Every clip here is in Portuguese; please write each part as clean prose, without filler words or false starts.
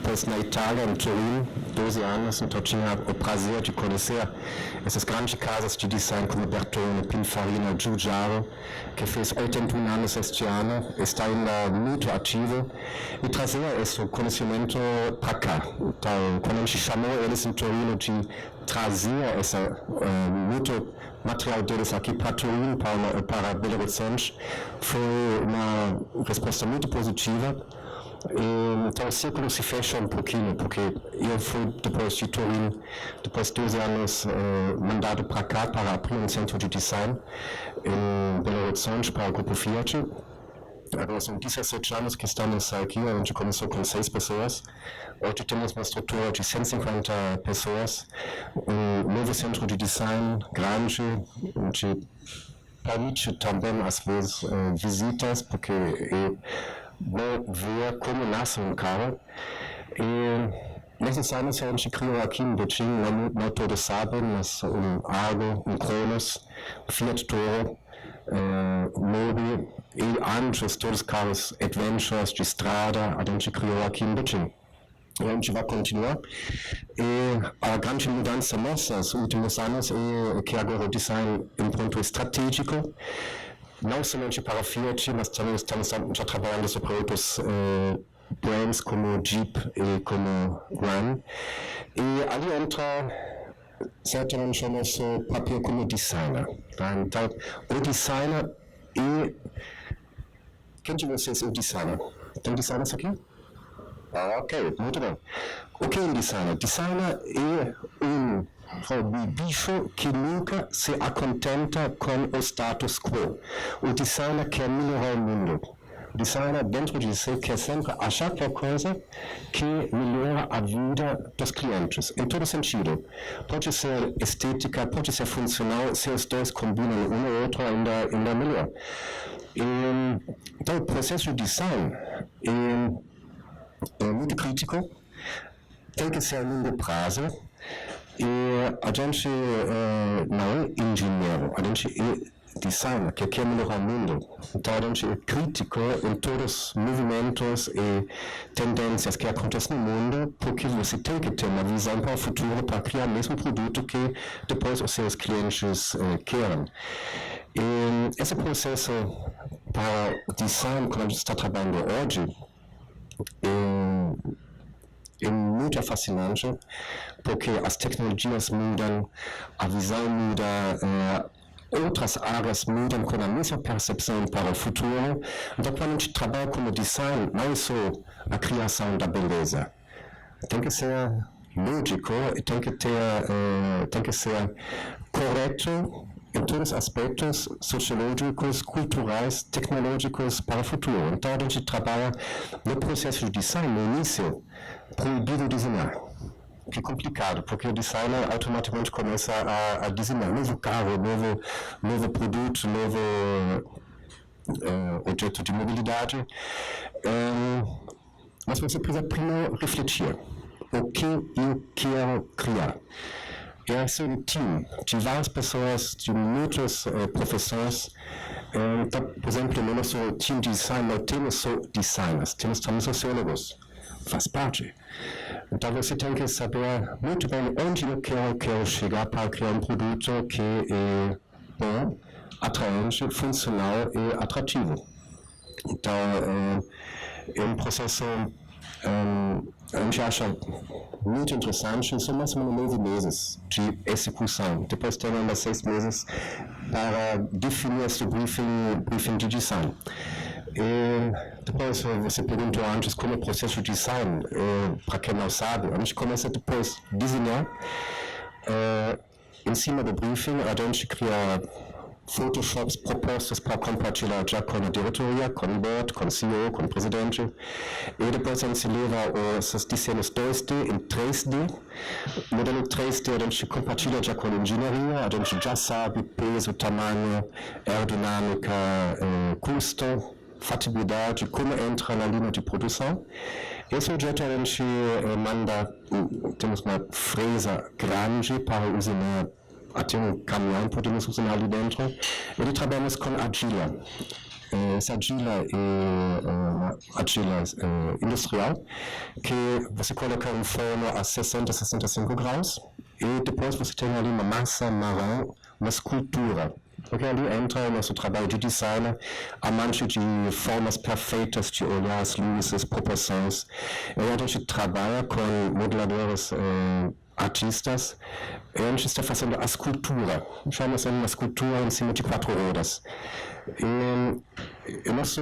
depois na Itália, em Turim, 12 anos, então tinha o prazer de conhecer essas grandes casas de design como Bertone, Pininfarina, Giugiaro, que fez 81 anos este ano, está ainda muito ativo, e trazer esse conhecimento para cá. Então, quando a gente chamou eles em Torino de trazer muito material deles aqui para Turim, para Belo Horizonte, foi uma resposta muito positiva. Então o círculo se fecha um pouquinho, porque eu fui depois de Turim, depois de 12 anos, mandado para cá para abrir um centro de design em Belo Horizonte para o grupo Fiat. Agora são 17 anos que estamos aqui, a gente começou com 6 pessoas. Hoje temos uma estrutura de 150 pessoas, um novo centro de design grande, que permite também, às vezes, visitas, porque vou ver como nasce um carro. E nesses anos a gente criou aqui em Beijing, não todos sabem, mas Argo, Kronos, Fiat Toro, Mobi e antes todos os carros Adventures de estrada a gente criou aqui em Beijing. E a gente vai continuar. E a grande mudança nossa nos últimos anos é que agora o design é um ponto estratégico, não somente para a Fiat, mas também estamos já trabalhando sobre outros brands como Jeep e como Ram. E ali entra certamente o nosso papel como designer. Tá? Então, o designer e... Quem de vocês é o designer? Tem designers aqui? Ok, muito bem. O que é um designer? Designer é um bicho que nunca se acontenta com o status quo. O designer quer melhorar o mundo. O designer, dentro de si, quer sempre achar qualquer coisa que melhora a vida dos clientes, em todo sentido. Pode ser estética, pode ser funcional, se os dois combinam um ou outro, ainda melhor. Então, o processo de design é muito crítico, tem que ser a longo prazo, e a gente não é engenheiro, a gente é designer, que quer melhorar o mundo. Então a gente é crítico em todos os movimentos e tendências que acontecem no mundo, porque você tem que ter uma visão para o futuro, para criar o mesmo produto que depois os seus clientes querem. E esse processo para o design, quando a gente está trabalhando hoje, é muito fascinante, porque as tecnologias mudam, a visão muda, outras áreas mudam com a mesma percepção para o futuro. Então, quando a gente trabalha como design, não é só a criação da beleza. Tem que ser lógico e tem que ser correto em todos os aspectos sociológicos, culturais, tecnológicos para o futuro. Então, a gente trabalha no processo de design, no início, proibido desenhar. Que é complicado, porque o designer automaticamente começa a desenhar novo carro, novo produto, novo objeto de mobilidade. Mas você precisa primeiro refletir o que eu quero criar. É um time de várias pessoas, de muitas profissões. Então, por exemplo, no nosso time de design não temos só designers, temos também sociólogos. Faz parte. Então você tem que saber muito bem onde eu quero chegar para criar um produto que é bom, atraente, funcional e atrativo. Então é um processo a gente acha muito interessante, são mais ou menos 9 meses de execução. Depois tem ainda 6 meses para definir esse briefing de design. E depois você perguntou antes como é o processo de design, para quem não sabe, a gente começa depois a desenhar, em cima do briefing a gente cria Photoshops propostas para compartilhar já com a diretoria, com o board, com o CEO, com o presidente, e depois a gente leva os desenhos 2D em 3D. O modelo 3D a gente compartilha já com a engenharia, a gente já sabe peso, tamanho, aerodinâmica, custo, fatibilidade, como entra na linha de produção. Esse objeto a gente manda, temos uma fresa grande para usinar, até um caminhão podemos usar ali dentro. E trabalhamos com argila. essa argila é uma argila industrial que você coloca em forno a 60, 65 graus e depois você tem ali uma massa marrom, uma escultura. Porque ali entra o nosso trabalho de designer, amante de formas perfeitas de olhar as luzes, proporções. E a gente trabalha com modeladores artistas e a gente está fazendo a escultura. Chama-se uma escultura em cima de 4 rodas. E o nosso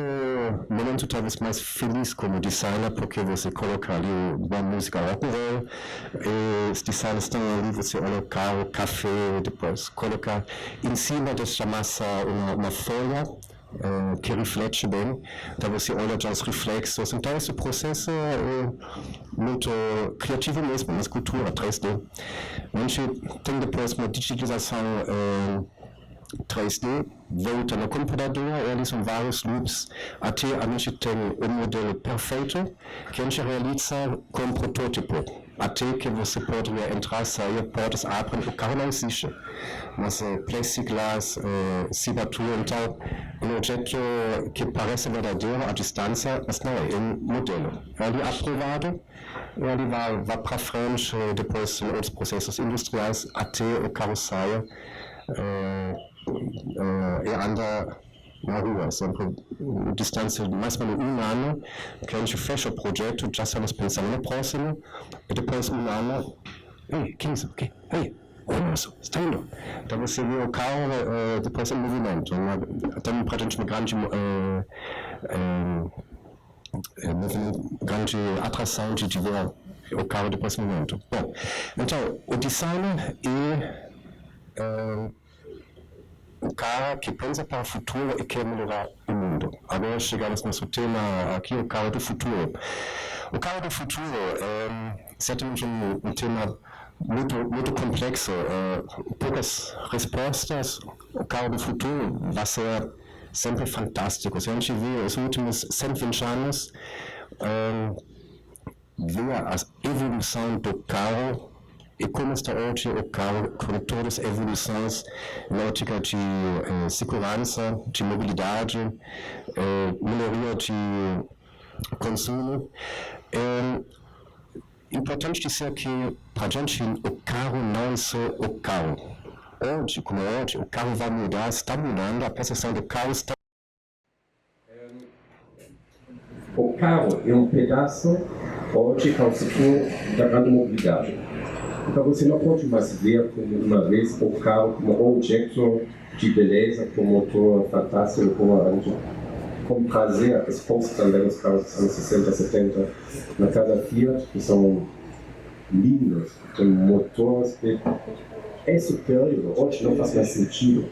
momento talvez mais feliz como designer, porque você coloca ali uma música rock and roll, e os designers estão ali, você olha o carro, café, depois coloca em cima dessa massa uma folha que reflete bem, então você olha já os reflexos, então esse processo é muito criativo mesmo, uma escultura 3D. A gente tem depois uma digitalização 3D, volta no computador, eles são vários loops, até a gente tem um modelo perfeito que a gente realiza com um protótipo, até que você poderia entrar, sair, portas abrem, o carro não existe, mas plexiglas, cibatura, então um objeto que parece verdadeiro à distância, mas não é um modelo. Ele é aprovado, ele vai para frente, depois em outros processos industriais, até o carro saia e anda na rua, sempre distância de mais ou menos um ano, que a gente fecha o projeto, já estamos pensando no próximo, e depois um ano, ei, que é isso? Ei, olha isso, está indo. Então você vê o carro depois em movimento, tem para a gente uma grande atração de ver o carro depois em movimento. Bom, então, o designer o cara que pensa para o futuro e quer melhorar o mundo. Agora chegamos no nosso tema aqui, o carro do futuro. O carro do futuro é certamente um tema muito complexo, poucas respostas. O carro do futuro vai ser sempre fantástico. Se a gente vê os últimos 120 anos, vê a evolução do carro e como está hoje o carro com todas as evoluções na ótica de segurança, de mobilidade, melhoria de consumo. Importante dizer que para a gente o carro não é só o carro. Hoje, como hoje, o carro vai mudar, está mudando, a percepção do carro está... O carro é um pedaço hoje calcificou da grande mobilidade. Então você não pode mais ver como uma vez o carro como um objeto de beleza, com motor fantástico, como prazer exposto também os carros dos anos 60, 70 na casa Fiat, que são lindos, com motores que é superior, hoje não faz mais sentido,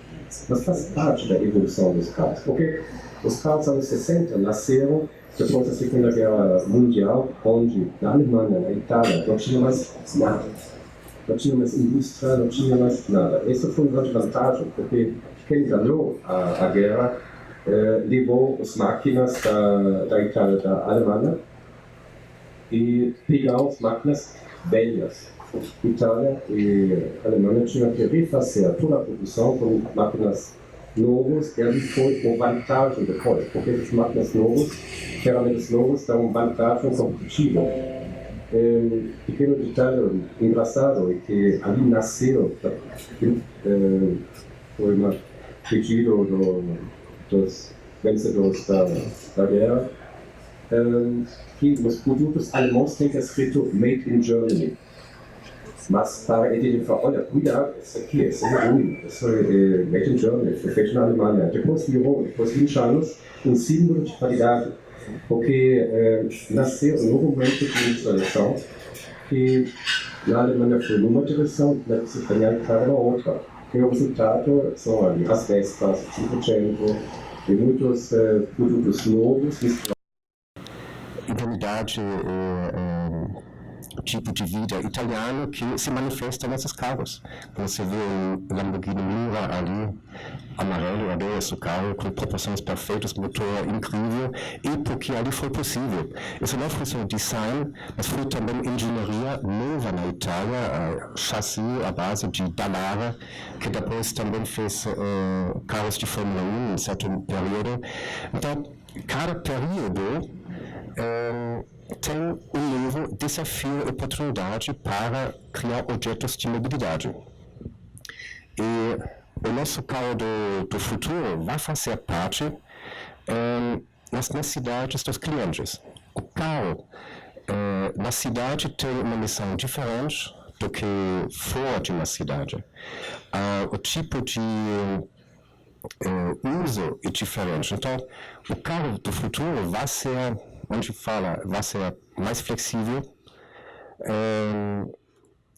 mas faz parte da evolução dos carros, porque os carros dos anos 60 nasceram depois da Segunda Guerra Mundial, onde na Alemanha, na Itália, não tinha mais nada. Não tinha mais indústria, não tinha mais nada. Essa foi uma grande vantagem, porque quem ganhou a guerra levou as máquinas da Itália e da Alemanha e pegou as máquinas velhas. Itália e Alemanha tinham que refazer toda a produção com máquinas novas, e ali foi uma vantagem depois, porque as máquinas novas, ferramentas novas, dão vantagem competitiva. Pequeno detalhe engraçado é que ali nasceu, foi um pedido dos vencedores da guerra, que os produtos alemães têm escrito Made in Germany. Mas para identificar, olha, cuidado, isso aqui é ruim, isso é Made in Germany, foi feito na Alemanha. Depois virou, depois de 20 anos, um símbolo de qualidade. Porque nasceu um novo momento de instalação que na Alemanha foi numa direção, na Grã-Bretanha para uma outra. E o resultado são ali as Vespas, o Cinquecento e muitos produtos novos. Identidade tipo de vida italiano que se manifesta nesses carros. Você vê um Lamborghini Miura ali, amarelo, eu adoro esse carro, com proporções perfeitas, motor incrível, e porque ali foi possível. Isso não foi só design, mas foi também engenharia nova na Itália, chassi à base de Dallara, que depois também fez carros de Fórmula 1 em certo período. Então, cada período tem um novo desafio e oportunidade para criar objetos de mobilidade. E o nosso carro do futuro vai fazer parte nas necessidades dos clientes. O carro na cidade tem uma missão diferente do que fora de uma cidade. O tipo de uso é diferente. Então, o carro do futuro vai ser, onde fala, vai ser mais flexível,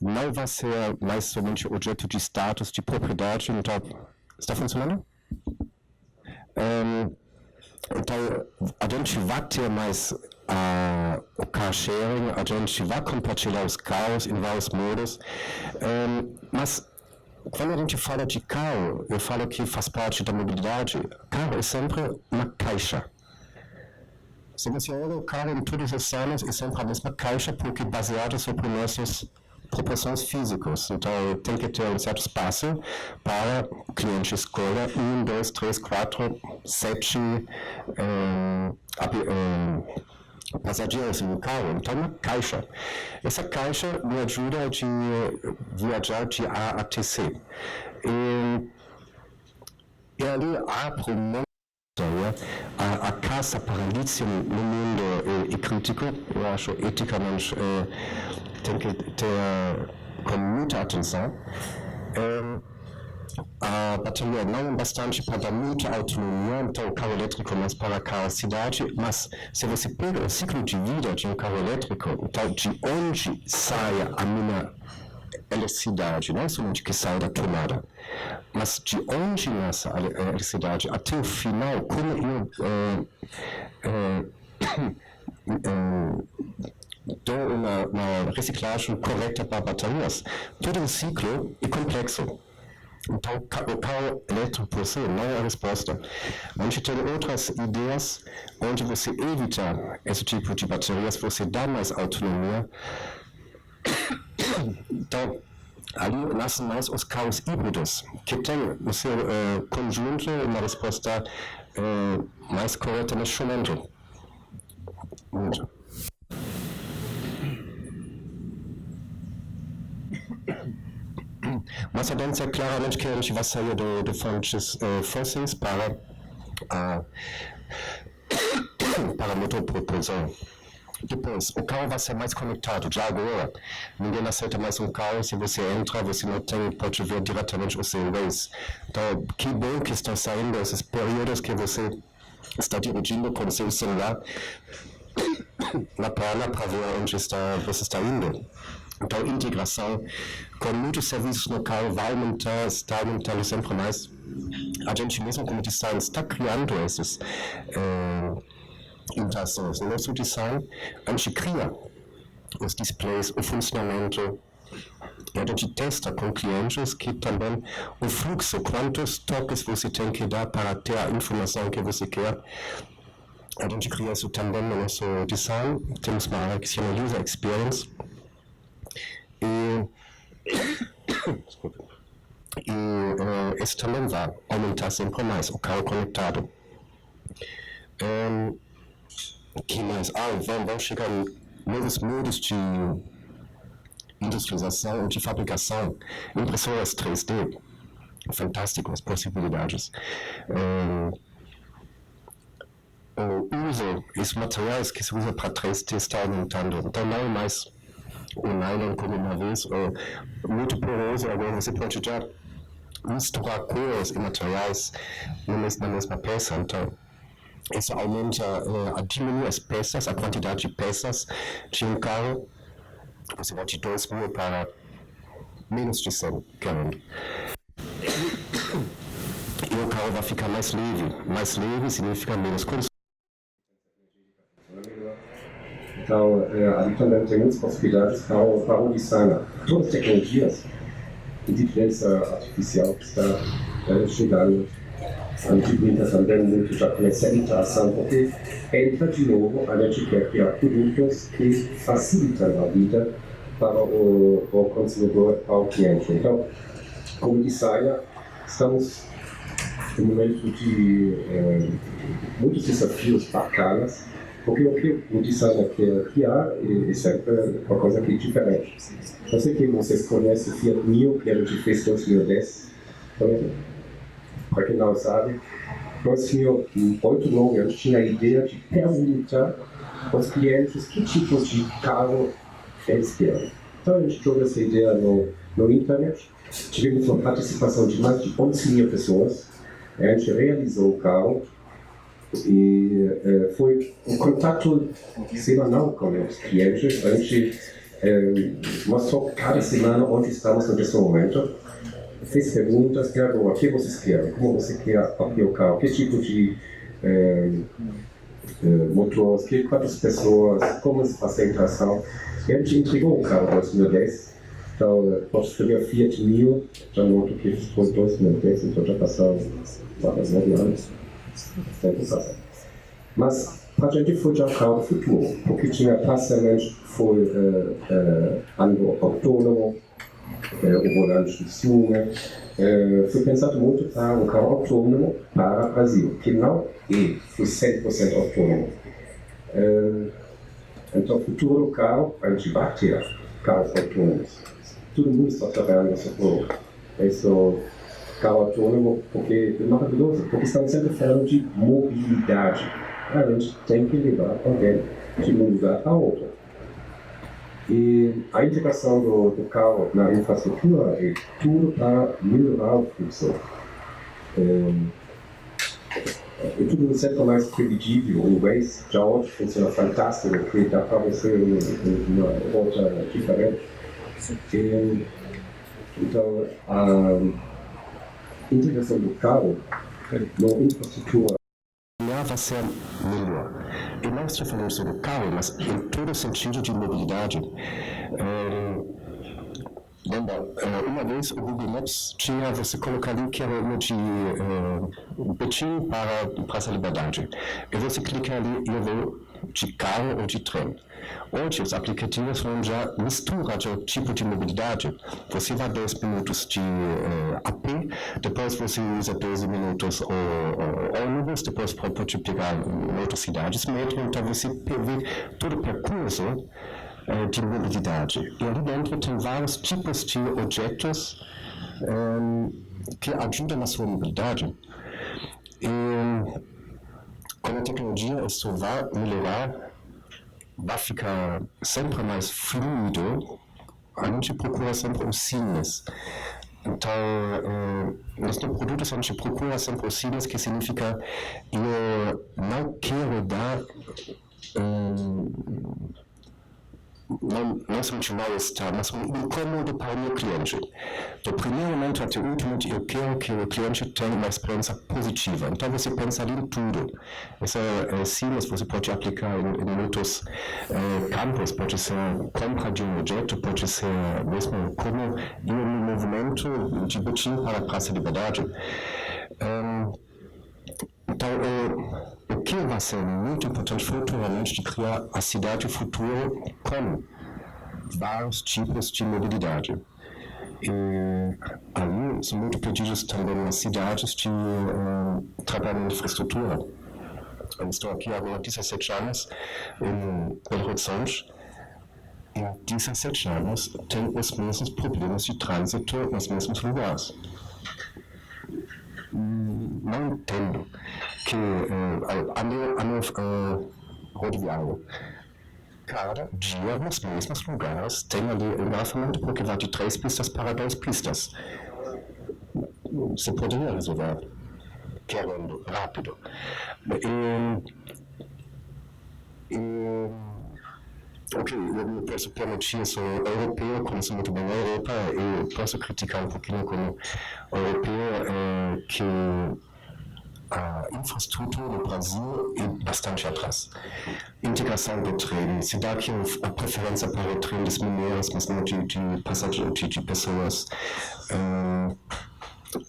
não vai ser mais somente objeto de status, de propriedade. Então, está funcionando? Então, a gente vai ter mais o car sharing, a gente vai compartilhar os carros em vários modos, mas quando a gente fala de carro, eu falo que faz parte da mobilidade. Carro é sempre uma caixa. Se você olha o carro em todos os anos, é sempre a mesma caixa, porque baseado sobre nossas proporções físicas. Então, tem que ter um certo espaço para o cliente escolher 1, 2, 3, 4, 7 passageiros no carro. Então, uma caixa. Essa caixa me ajuda a viajar de A a T, C. E ali abre a caça para lítio no mundo é crítico. Eu acho eticamente tem que ter com muita atenção. A bateria não é bastante para dar muita autonomia, então o carro elétrico mais para a cidade, mas se você pega o ciclo de vida de um carro elétrico, então de onde sai a minha eletricidade, não somente que sai da tomada, mas de onde nasce a eletricidade até o final, como eu dou uma reciclagem correta para baterias. Todo o ciclo é complexo. Então, o carro elétrico por si não é a resposta. A gente tem outras ideias onde você evita esse tipo de baterias, você dá mais autonomia. Então, ali nascem mais os carros híbridos, que têm no seu conjunto uma resposta mais correta neste momento. Muito. Mas a gente é claramente que a gente vai sair de fontes fósseis para motopropulsão. Depois, o carro vai ser mais conectado. Já agora, ninguém aceita mais um carro. Se você entra, você não pode ver diretamente o seu Waze. Então, que bom que estão saindo esses períodos que você está dirigindo com o seu celular na plana para ver onde você está indo. Então, integração com muitos serviços no carro vai aumentar, está aumentando sempre mais. A gente mesmo, como design, está criando essas interações. No nosso design, a gente cria os displays, o funcionamento, e a gente testa com clientes que também o fluxo, quantos toques você tem que dar para ter a informação que você quer. A gente cria isso também no nosso design. Temos uma área que se chama User Experience. E isso também vai aumentar sempre mais, o carro conectado. Que mais? Vão chegar novos modos de industrialização, de fabricação, impressoras 3D, fantásticas possibilidades. O uso, os materiais que se usam para 3D está aumentando, então não é mais o nylon como uma vez, muito poroso, agora você pode já misturar cores e materiais na mesma peça, então isso aumenta, diminui as peças, a quantidade de peças de um carro, você vai de 2.000 para menos de 100 querendo. E o carro vai ficar mais leve significa menos consumo. Então, ali também tem muitas possibilidades para o design. Todas as tecnologias, inteligência artificial que está chegando, a gente brinca também muito já com essa interação, porque entra de novo, a gente quer criar produtos que facilitam a vida para o consumidor, para o cliente. Então, como designer, estamos no momento de muitos desafios bacanas, porque o que o designer quer criar é sempre uma coisa que é diferente. Eu sei que vocês conhecem o Fiat Mio, que a gente fez em 2010. Para quem não sabe, nós tínhamos 8, 9 anos, tinha a ideia de perguntar aos clientes que tipo de carro eles querem. Então a gente jogou essa ideia no internet, tivemos uma participação de mais de 11 mil pessoas, a gente realizou o carro e foi um contato semanal com os clientes, a gente mostrou cada semana onde estamos nesse momento, fez perguntas, perguntou o que vocês querem, como você quer abrir o carro, que tipo de motores, quantas pessoas, como se faz a interação. E a gente entregou o carro em 2010, então pode escrever Fiat Mio, já noto que foi em 2010, então já passaram 9 anos. Mas para a gente foi já o carro do futuro, porque tinha parcialmente foi autônomo, o volante de cima, foi pensado muito para um carro autônomo para o Brasil, que não foi 100% autônomo. Então, o futuro do carro, a gente vai ter carros autônomos. Todo mundo está trabalhando nesse futuro. Esse carro autônomo, porque é maravilhoso, porque estamos sempre falando de mobilidade. A gente tem que levar alguém de um lugar a outro. E a integração do carro na infraestrutura é tudo para melhorar o fluxo. É tudo sempre mais previsível. O Waze já hoje funciona fantástico, porque dá para você uma rota diferente. Então, a integração do carro na infraestrutura vai ser melhor. E não estou falando sobre carro, mas em todo o sentido de mobilidade. Uma vez o Google Maps tinha você colocar ali que era uma de Betim para Praça da Liberdade. E você clica ali e eu vou de carro ou de trem. Hoje os aplicativos vão já misturar o tipo de mobilidade. Você vai 10 minutos de a pé, depois você usa 12 minutos o ônibus, depois pode pegar em outras cidades metro, então você vê todo o percurso de mobilidade. E ali dentro tem vários tipos de objetos que ajudam na sua mobilidade. E com a tecnologia isso vai melhorar, vai ficar sempre mais fluido. A gente procura sempre o seamless. Então, nos produtos a gente procura sempre o seamless, que significa eu não quero dar não somente mal-estar, mas um incômodo para o meu cliente. Do primeiro momento até o último, eu quero que o cliente tenha uma experiência positiva. Então você pensa ali em tudo. Essa simples, você pode aplicar em muitos campos, pode ser compra de um objeto, pode ser mesmo como ir no movimento de Betim para a Praça da Liberdade. Então, o que vai ser muito importante futuramente de criar a cidade futuro com vários tipos de mobilidade. E aí são muito pedidos também nas cidades de trabalho em infraestrutura. Eu estou aqui agora há 17 anos em Belo Horizonte. E há 17 anos tem os mesmos problemas de trânsito nos mesmos lugares. Não entendo que rodoviário, cada dia nos mesmos lugares tem ali o engarrafamento porque vai de 3 pistas para 2 pistas. Você poderia resolver querendo rápido. Ok, eu posso permitir, sou europeu, conheço muito bem a Europa, e posso criticar um pouquinho como europeu que a infraestrutura no Brasil é bastante atrás. Integração do trem, se dá aqui a preferência para o trem das mineiras, mas não de passageiros, de pessoas.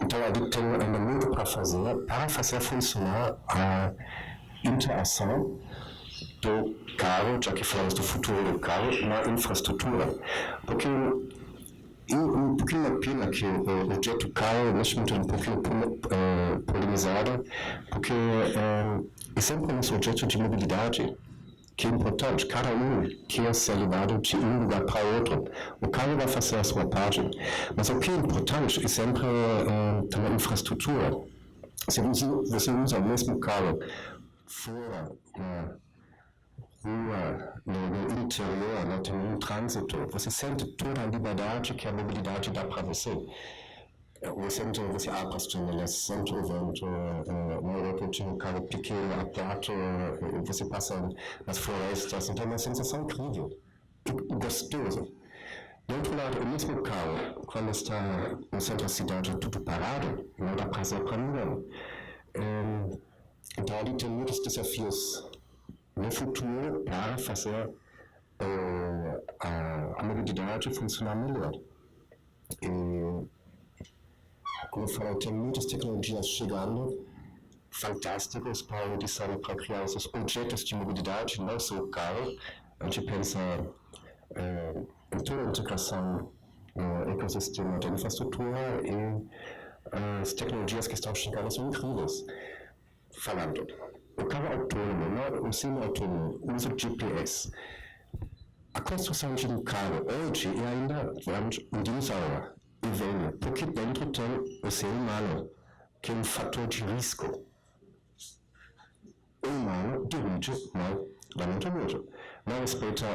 Então, ali tem ainda muito para fazer funcionar a interação do carro, já que falamos do futuro do carro, na infraestrutura. Porque um pouquinho uma pena que o objeto carro neste momento é um pouquinho polemizado, porque é sempre um objeto de mobilidade que é importante. Cada um quer ser levado de um lugar para outro. O carro vai fazer a sua parte, mas o que é importante é sempre também a infraestrutura. Se você usa o mesmo carro fora na rua, no interior, não tem um trânsito, você sente toda a liberdade que a mobilidade dá para você. Você abre as janelas, sente o vento, na Europa tinha um carro pequeno, aberto, você passa nas florestas, então é uma sensação incrível e gostosa. Do outro lado, o mesmo carro, quando está no centro da cidade tudo parado, não dá prazer para ninguém. Então ali tem muitos desafios no futuro para fazer a mobilidade funcionar melhor. Como eu falei, tem muitas tecnologias chegando, fantásticas para o design, para criar esses objetos de mobilidade, não só o carro. A gente pensa em toda a integração no ecossistema da infraestrutura e as tecnologias que estão chegando são incríveis. Falando, o carro autônomo, o semi-autônomo, usa GPS. A construção de um carro hoje é ainda um dinossauro. E velho, porque dentro tem o ser humano, que é um fator de risco. O humano dirige mal, lamentavelmente. Não respeita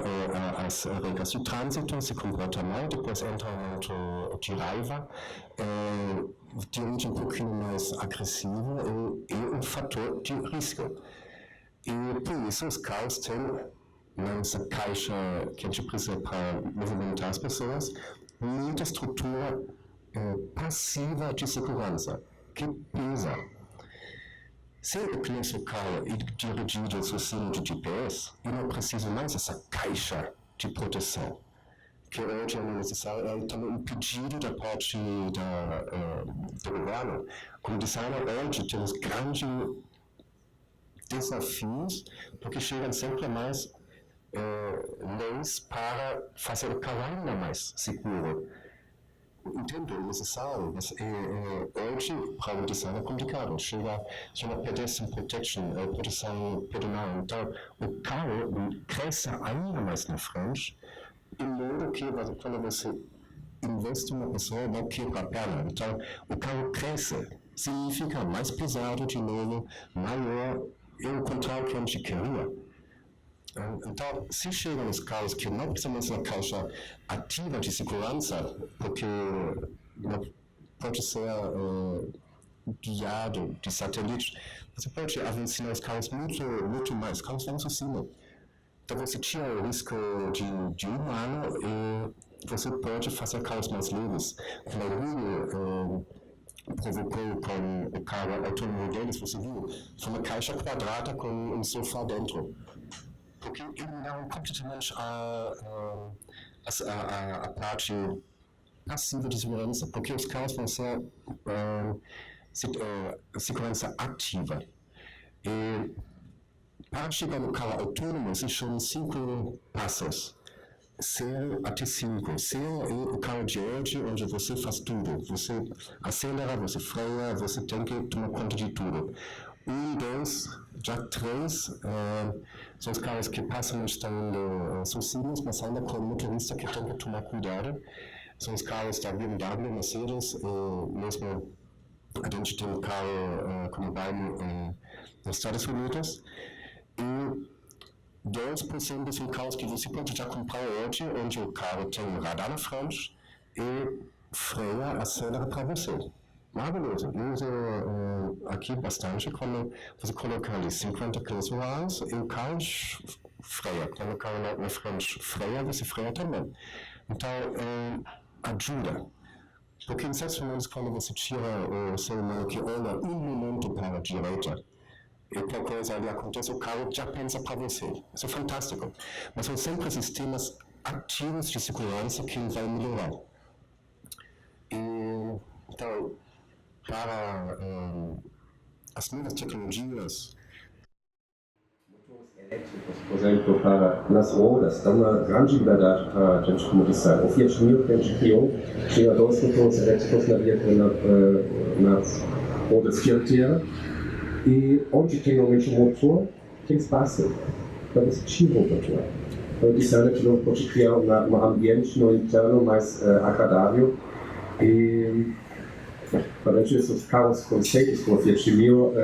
as regras de trânsito, se comporta mal, depois entra um momento de raiva, dirige um pouquinho mais agressivo e é um fator de risco. E por isso os carros têm nessa caixa que a gente precisa para movimentar as pessoas, muita estrutura passiva de segurança, que pesa. Se eu conheço o carro e dirigido sozinho de GPS, eu não preciso mais dessa caixa de proteção, que hoje é necessário, é também um pedido da parte do governo. Como designer, hoje temos grandes desafios, porque chegam sempre mais leis para fazer o carro ainda mais seguro. Entendo, é necessário, mas hoje para o design é complicado. chama pedestrian protection, proteção pedonal. Então, o carro cresce ainda mais na frente, de modo que quando você investe uma pessoa, não quebra a perna. Então, o carro cresce, significa mais pesado de novo, maior, é o contrário que a gente queria. Então, se chegam nos carros que não precisamos uma caixa ativa de segurança, porque pode ser guiado de satélite, você pode avançar os carros muito mais, carros vão acima. Então, você tira o risco de humano e você pode fazer carros mais leves. Como o Rio provocou com o carro autônomo deles, você viu, foi uma caixa quadrada com um sofá dentro. Porque eliminaram completamente a parte passiva de segurança, porque os carros vão ser segurança ativa. E para chegar no carro autônomo, se chamam 5 passos. 0 até 5. 0 é o carro de hoje, onde você faz tudo. Você acelera, você freia, você tem que tomar conta de tudo. 1, 2, já 3 são os carros que passam estando sozinhos, mas ainda com o motorista que tem que tomar cuidado. São os carros da BMW, Mercedes, mesmo a gente tem um carro como Daimler nos Estados Unidos. E 2% são carros que você pode já comprar hoje, onde o carro tem um radar na frente e freia, acelera para você. Maravilhoso. Eu uso aqui bastante quando você coloca ali 50 km/h e o carro freia. Quando o carro na frente freia, você freia também. Então, ajuda. Porque em certos momentos, quando você tira o ser humano que olha momento para a direita, e qualquer coisa ali acontece, o carro já pensa para você. Isso é fantástico. Mas são sempre sistemas ativos de segurança que vai melhorar. E, então, para as novas tecnologias, elétricos, por exemplo, para nas rodas, dá uma grande liberdade para a gente comunicar. O Fiat Mio que a gente criou tinha 2 motores elétricos nas rodas dianteiras e onde tem normalmente um motor, tem espaço para você tirar o motor. Então, isso a gente não pode criar um ambiente no interno mais agradável e para a gente esses carros conceitos como o Fiat Mio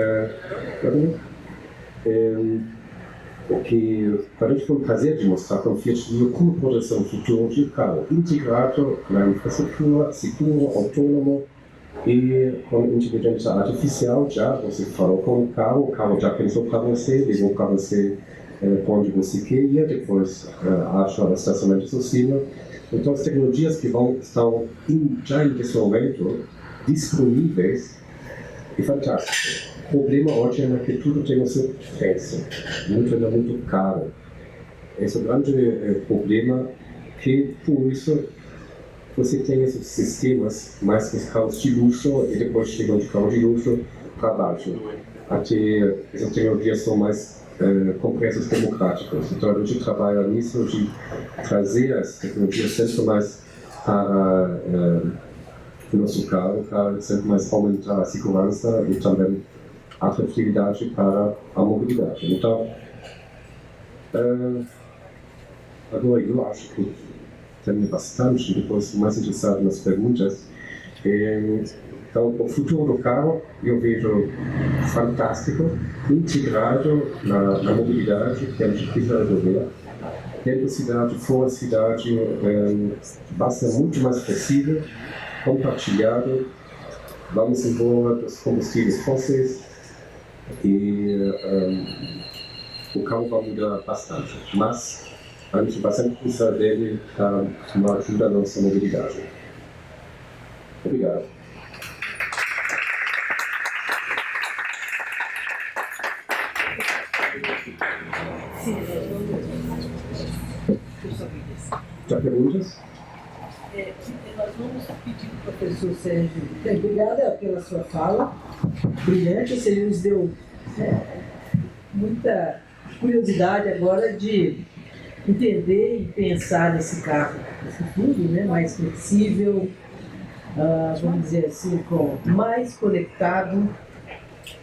o que para a gente foi um prazer de mostrar para o Fiat Mio como pode ser um futuro de carro integrado na infraestrutura, seguro, autônomo e com inteligência artificial já você falou com o carro já pensou para você, levou para você para onde você quer ir, depois acha o estacionamento sozinho. Então as tecnologias que estão já nesse momento disponíveis é fantástico. O problema hoje é que tudo tem o seu preço, muito caro. Esse é o grande problema que, por isso, você tem esses sistemas, mais os carros de luxo e depois chegam de carro de luxo para baixo. Até essas tecnologias são mais complexos democráticos. Então a gente trabalha nisso de trazer as tecnologias sempre mais para o nosso carro, para sempre mais aumentar a segurança e também a atratividade para a mobilidade. Então, agora eu acho que termino bastante, depois mais interessado nas perguntas. Então, o futuro do carro eu vejo fantástico, integrado na mobilidade que a gente precisa resolver. Dentro da cidade, fora da cidade, vai ser muito mais flexível, compartilhado. Vamos embora dos combustíveis fósseis e o carro vai mudar bastante, mas a gente vai sempre precisar dele para uma ajuda à nossa mobilidade. Obrigado. Já perguntas? Nós vamos pedir para o professor Sérgio. Obrigada pela sua fala brilhante. Você nos deu muita curiosidade agora de entender e pensar nesse carro do futuro, né? Mais flexível, vamos dizer assim, mais conectado.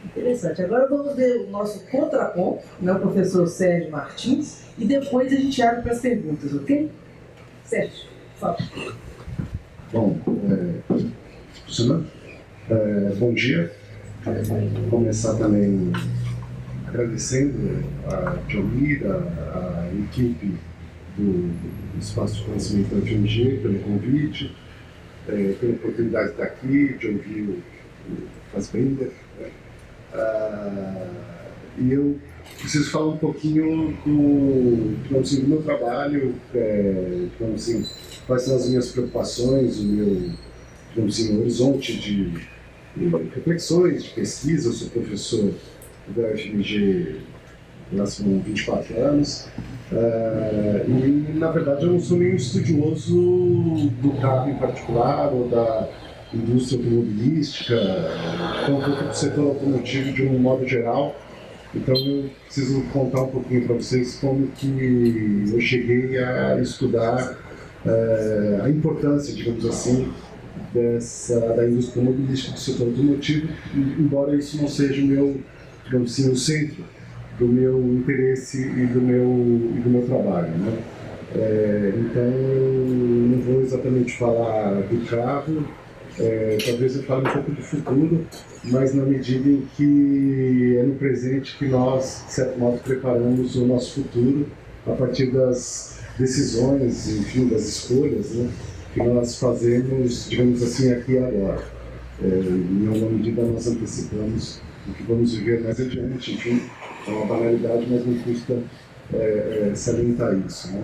Interessante. Agora vamos ver o nosso contraponto, né? O professor Sérgio Martins, e depois a gente abre para as perguntas, ok? Sérgio, fala. Bom, bom dia. Vou começar também agradecendo a Jomira, a equipe do Espaço de Conhecimento da FMG pelo convite, pela oportunidade de estar aqui, de ouvir o Fassbinder. E eu preciso falar um pouquinho do meu trabalho, quais são as minhas preocupações, o meu horizonte de reflexões, de pesquisa. Eu sou professor da FMG há 24 anos e, na verdade, eu não sou nenhum estudioso do carro em particular ou da indústria automobilística, então um pouco do setor automotivo de um modo geral. Então eu preciso contar um pouquinho para vocês como que eu cheguei a estudar a importância, digamos assim, da indústria automobilística, do setor automotivo, embora isso não seja o meu, digamos assim, o centro do meu interesse e do meu trabalho, né? Então não vou exatamente falar do carro, talvez eu fale um pouco do futuro, mas na medida em que é no presente que nós, de certo modo, preparamos o nosso futuro a partir das decisões, enfim, das escolhas, né, que nós fazemos, digamos assim, aqui e agora. Em alguma medida nós antecipamos o que vamos viver mais adiante, enfim, é uma banalidade, mas não custa salientar isso, né?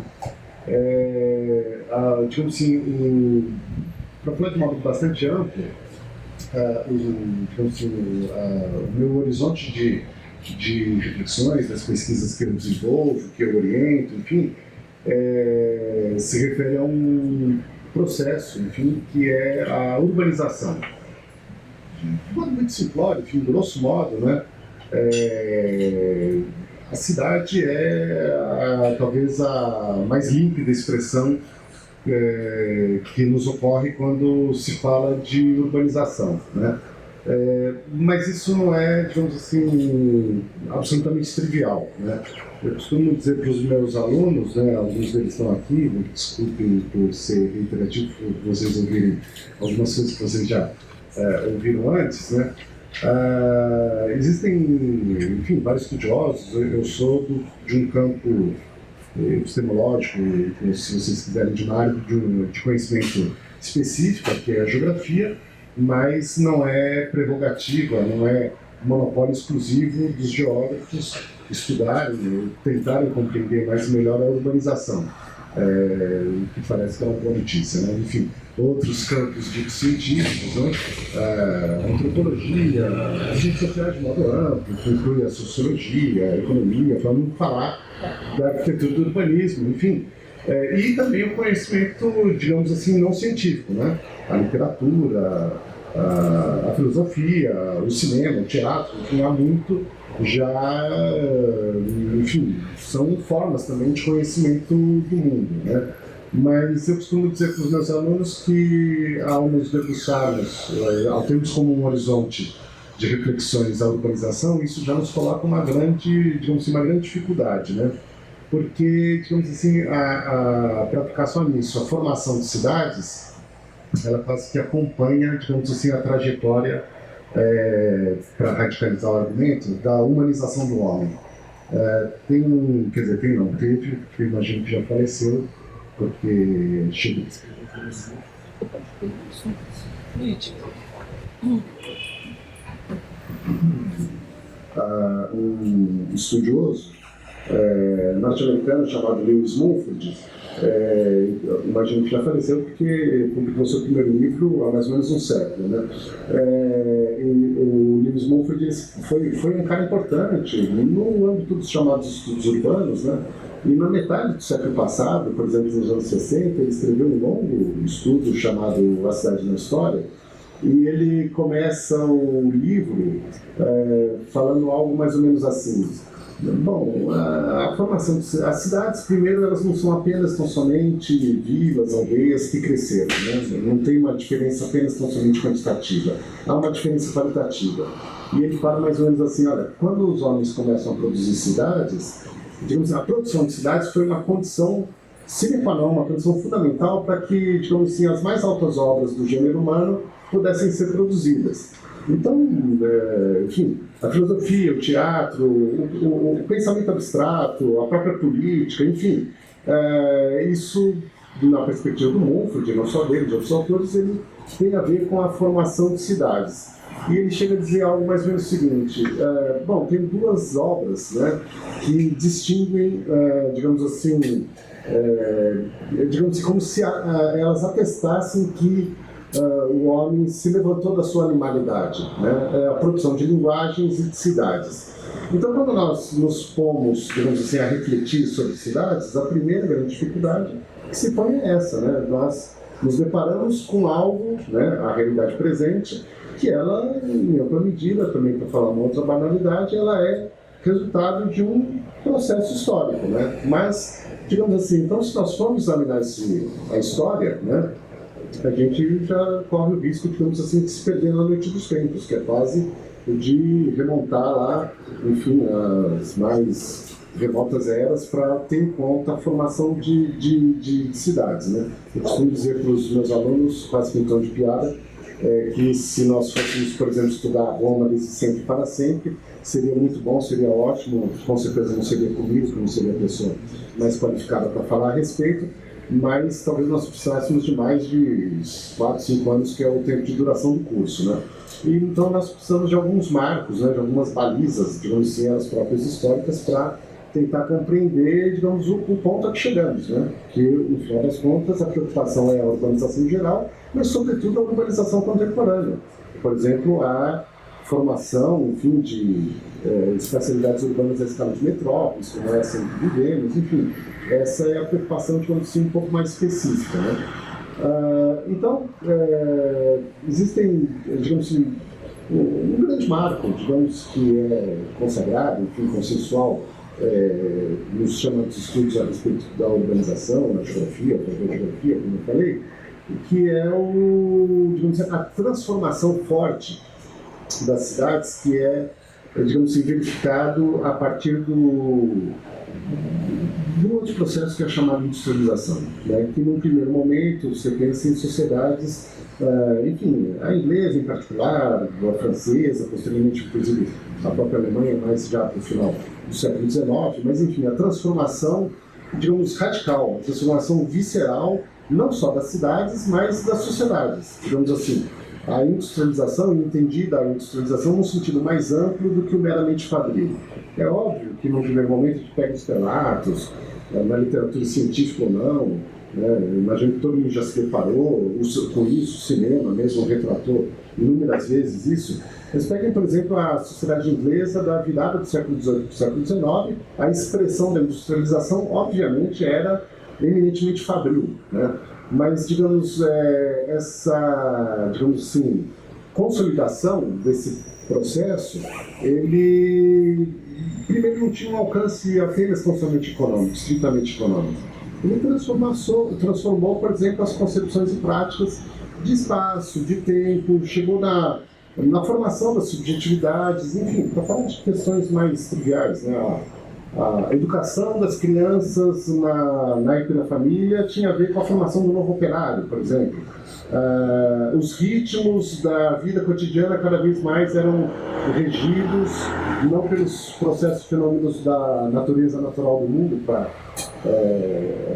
Digamos assim, para falar de modo bastante amplo, o meu horizonte de reflexões, das pesquisas que eu desenvolvo, que eu oriento, enfim, se refere a um processo, enfim, que é a urbanização. De modo muito simplório, enfim, grosso modo, né? A cidade é talvez a mais límpida expressão que nos ocorre quando se fala de urbanização, né? Mas isso não é, digamos assim, absolutamente trivial, né? Eu costumo dizer para os meus alunos, né, alguns deles estão aqui, me desculpem por ser reiterativo, por vocês ouvirem algumas coisas que vocês já ouviram antes, né? Existem, enfim, vários estudiosos. Eu sou de um campo epistemológico, se vocês quiserem, de uma área de conhecimento específica, que é a geografia, mas não é prerrogativa, não é monopólio exclusivo dos geógrafos estudarem, tentarem compreender mais e melhor a urbanização, que parece que é uma boa notícia, né? Enfim, outros campos ditos científicos, né? Antropologia, as ciências sociais de modo amplo, que inclui a sociologia, a economia, para não falar da arquitetura do urbanismo, enfim. E também o conhecimento, digamos assim, não científico, né? A literatura, a filosofia, o cinema, o teatro, enfim, há muito já, enfim, são formas também de conhecimento do mundo, né? Mas eu costumo dizer para os meus alunos que, ao nos debruçarmos, ao termos como um horizonte de reflexões a urbanização, isso já nos coloca uma grande, digamos assim, uma grande dificuldade, né? Porque, digamos assim, para ficar só nisso, a formação de cidades, ela quase que acompanha, digamos assim, a trajetória, para radicalizar o argumento, da humanização do homem. Teve, que eu imagino que já faleceu, porque chega de escrever. Um estudioso norte-americano chamado Lewis Mumford, imagino que já faleceu porque publicou seu primeiro livro há mais ou menos um século, né? O Lewis Mumford foi um cara importante no âmbito dos chamados estudos urbanos, né? E na metade do século passado, por exemplo, nos anos 60, ele escreveu um longo estudo chamado A Cidade na História, e ele começa o livro falando algo mais ou menos assim. Bom, a formação as cidades, primeiro, elas não são apenas tão somente vilas, aldeias que cresceram, né? Não tem uma diferença apenas tão somente quantitativa, há uma diferença qualitativa. E ele fala mais ou menos assim, olha, quando os homens começam a produzir cidades, digamos, a produção de cidades foi uma condição sine qua non, uma condição fundamental para que, digamos assim, as mais altas obras do gênero humano pudessem ser produzidas. Então, enfim, a filosofia, o teatro, o pensamento abstrato, a própria política, enfim, isso, na perspectiva do Mumford, não só dele, de outros autores, ele tem a ver com a formação de cidades. E ele chega a dizer algo mais ou menos o seguinte, bom, tem duas obras, né, que distinguem, digamos assim, como se elas atestassem que o homem se levantou da sua animalidade, né? A produção de linguagens e de cidades. Então, quando nós nos pomos, digamos assim, a refletir sobre cidades, a primeira grande dificuldade que se põe é essa, né? Nós nos deparamos com algo, né, a realidade presente, que ela, em outra medida, também para falar uma outra banalidade, ela é resultado de um processo histórico, né? Mas, digamos assim, então, se nós formos examinar a história, né, a gente já corre o risco, digamos assim, de se perder na noite dos tempos, que é quase de remontar lá, enfim, as mais remotas eras para ter em conta a formação de cidades, né? Eu costumo dizer para os meus alunos, quase que em tom de piada, que se nós fôssemos, por exemplo, estudar Roma desde sempre para sempre, seria muito bom, seria ótimo, com certeza não seria comigo, que não seria a pessoa mais qualificada para falar a respeito, mas talvez nós precisássemos de mais de 4, 5 anos, que é o tempo de duração do curso, né? E então nós precisamos de alguns marcos, né, de algumas balizas, digamos assim, elas próprias históricas, para tentar compreender, digamos, o ponto a que chegamos, né? Que, no final das contas, a preocupação é a urbanização em geral, mas, sobretudo, a urbanização contemporânea. Por exemplo, a formação, enfim, de especialidades urbanas à escala de metrópoles, como essa em que vivemos, enfim. Essa é a preocupação, digamos assim, um pouco mais específica, né? Então, existem, digamos assim, um grande marco, digamos, que é consagrado, enfim, consensual, nos chamados estudos a respeito da urbanização, na geografia, da geografia, como eu falei, que é digamos, a transformação forte das cidades, que é, digamos assim, verificado a partir de um outro processo que é chamado de industrialização, né? Que num primeiro momento você pensa em sociedades, enfim, a inglesa em particular, a francesa, posteriormente, inclusive, a própria Alemanha, mais já para o final do século XIX, mas enfim, a transformação, digamos, radical, a transformação visceral, não só das cidades, mas das sociedades, digamos assim. A industrialização, entendida a industrialização num sentido mais amplo do que o meramente fabril. É óbvio que no primeiro momento a gente pega os relatos, na literatura científica ou não, né? Eu imagino que todo mundo já se deparou com isso, o cinema mesmo retratou inúmeras vezes isso. Mas peguem, por exemplo, a sociedade inglesa da virada do século XVIII para o século XIX, a expressão da industrialização, obviamente, era eminentemente fabril, né? Mas, digamos, essa, digamos assim, consolidação desse processo, ele, primeiro, não tinha um alcance apenas consomente econômico, estritamente econômico. Ele transformou, por exemplo, as concepções e práticas de espaço, de tempo, chegou na formação das subjetividades, enfim, para falar de questões mais triviais, né? A educação das crianças na família tinha a ver com a formação do novo operário, por exemplo. Os ritmos da vida cotidiana cada vez mais eram regidos não pelos processos e fenômenos da natureza natural do mundo, para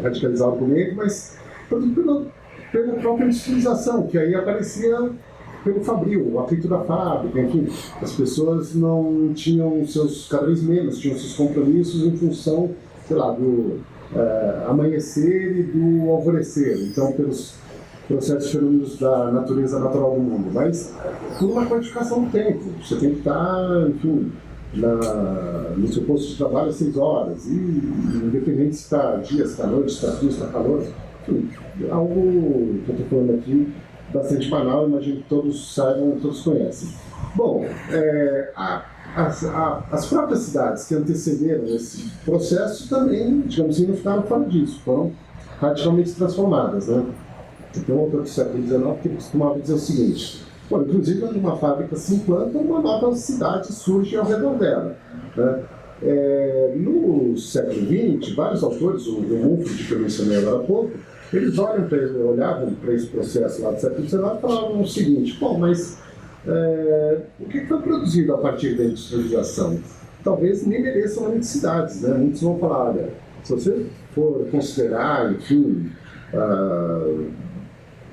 radicalizar o argumento, mas pela própria industrialização, que aí aparecia pelo fabril, o atrito da fábrica, enfim. As pessoas não tinham cada vez menos, tinham seus compromissos em função, sei lá, do amanhecer e do alvorecer. Então, pelos processos fenômenos da natureza natural do mundo. Mas por uma quantificação do tempo. Você tem que estar, enfim, no seu posto de trabalho às 6 horas. E independente se está dia, se está noite, se está frio, se está calor. Enfim, algo que eu estou falando aqui bastante banal, imagino que todos saibam, todos conhecem. Bom, as próprias cidades que antecederam esse processo também, digamos assim, não ficaram fora disso, foram radicalmente transformadas, né? Tem um autor do século XIX que costumava dizer o seguinte: bom, inclusive, quando uma fábrica se implanta, uma nova cidade surge ao redor dela, né? No século XX, vários autores, o Mumford, que eu mencionei agora há pouco, eles olhavam para esse processo lá do século XIX e falavam o seguinte: bom, mas o que foi produzido a partir da industrialização? Talvez nem mereçam as cidades, né? Muitos vão falar, olha, se você for considerar, enfim,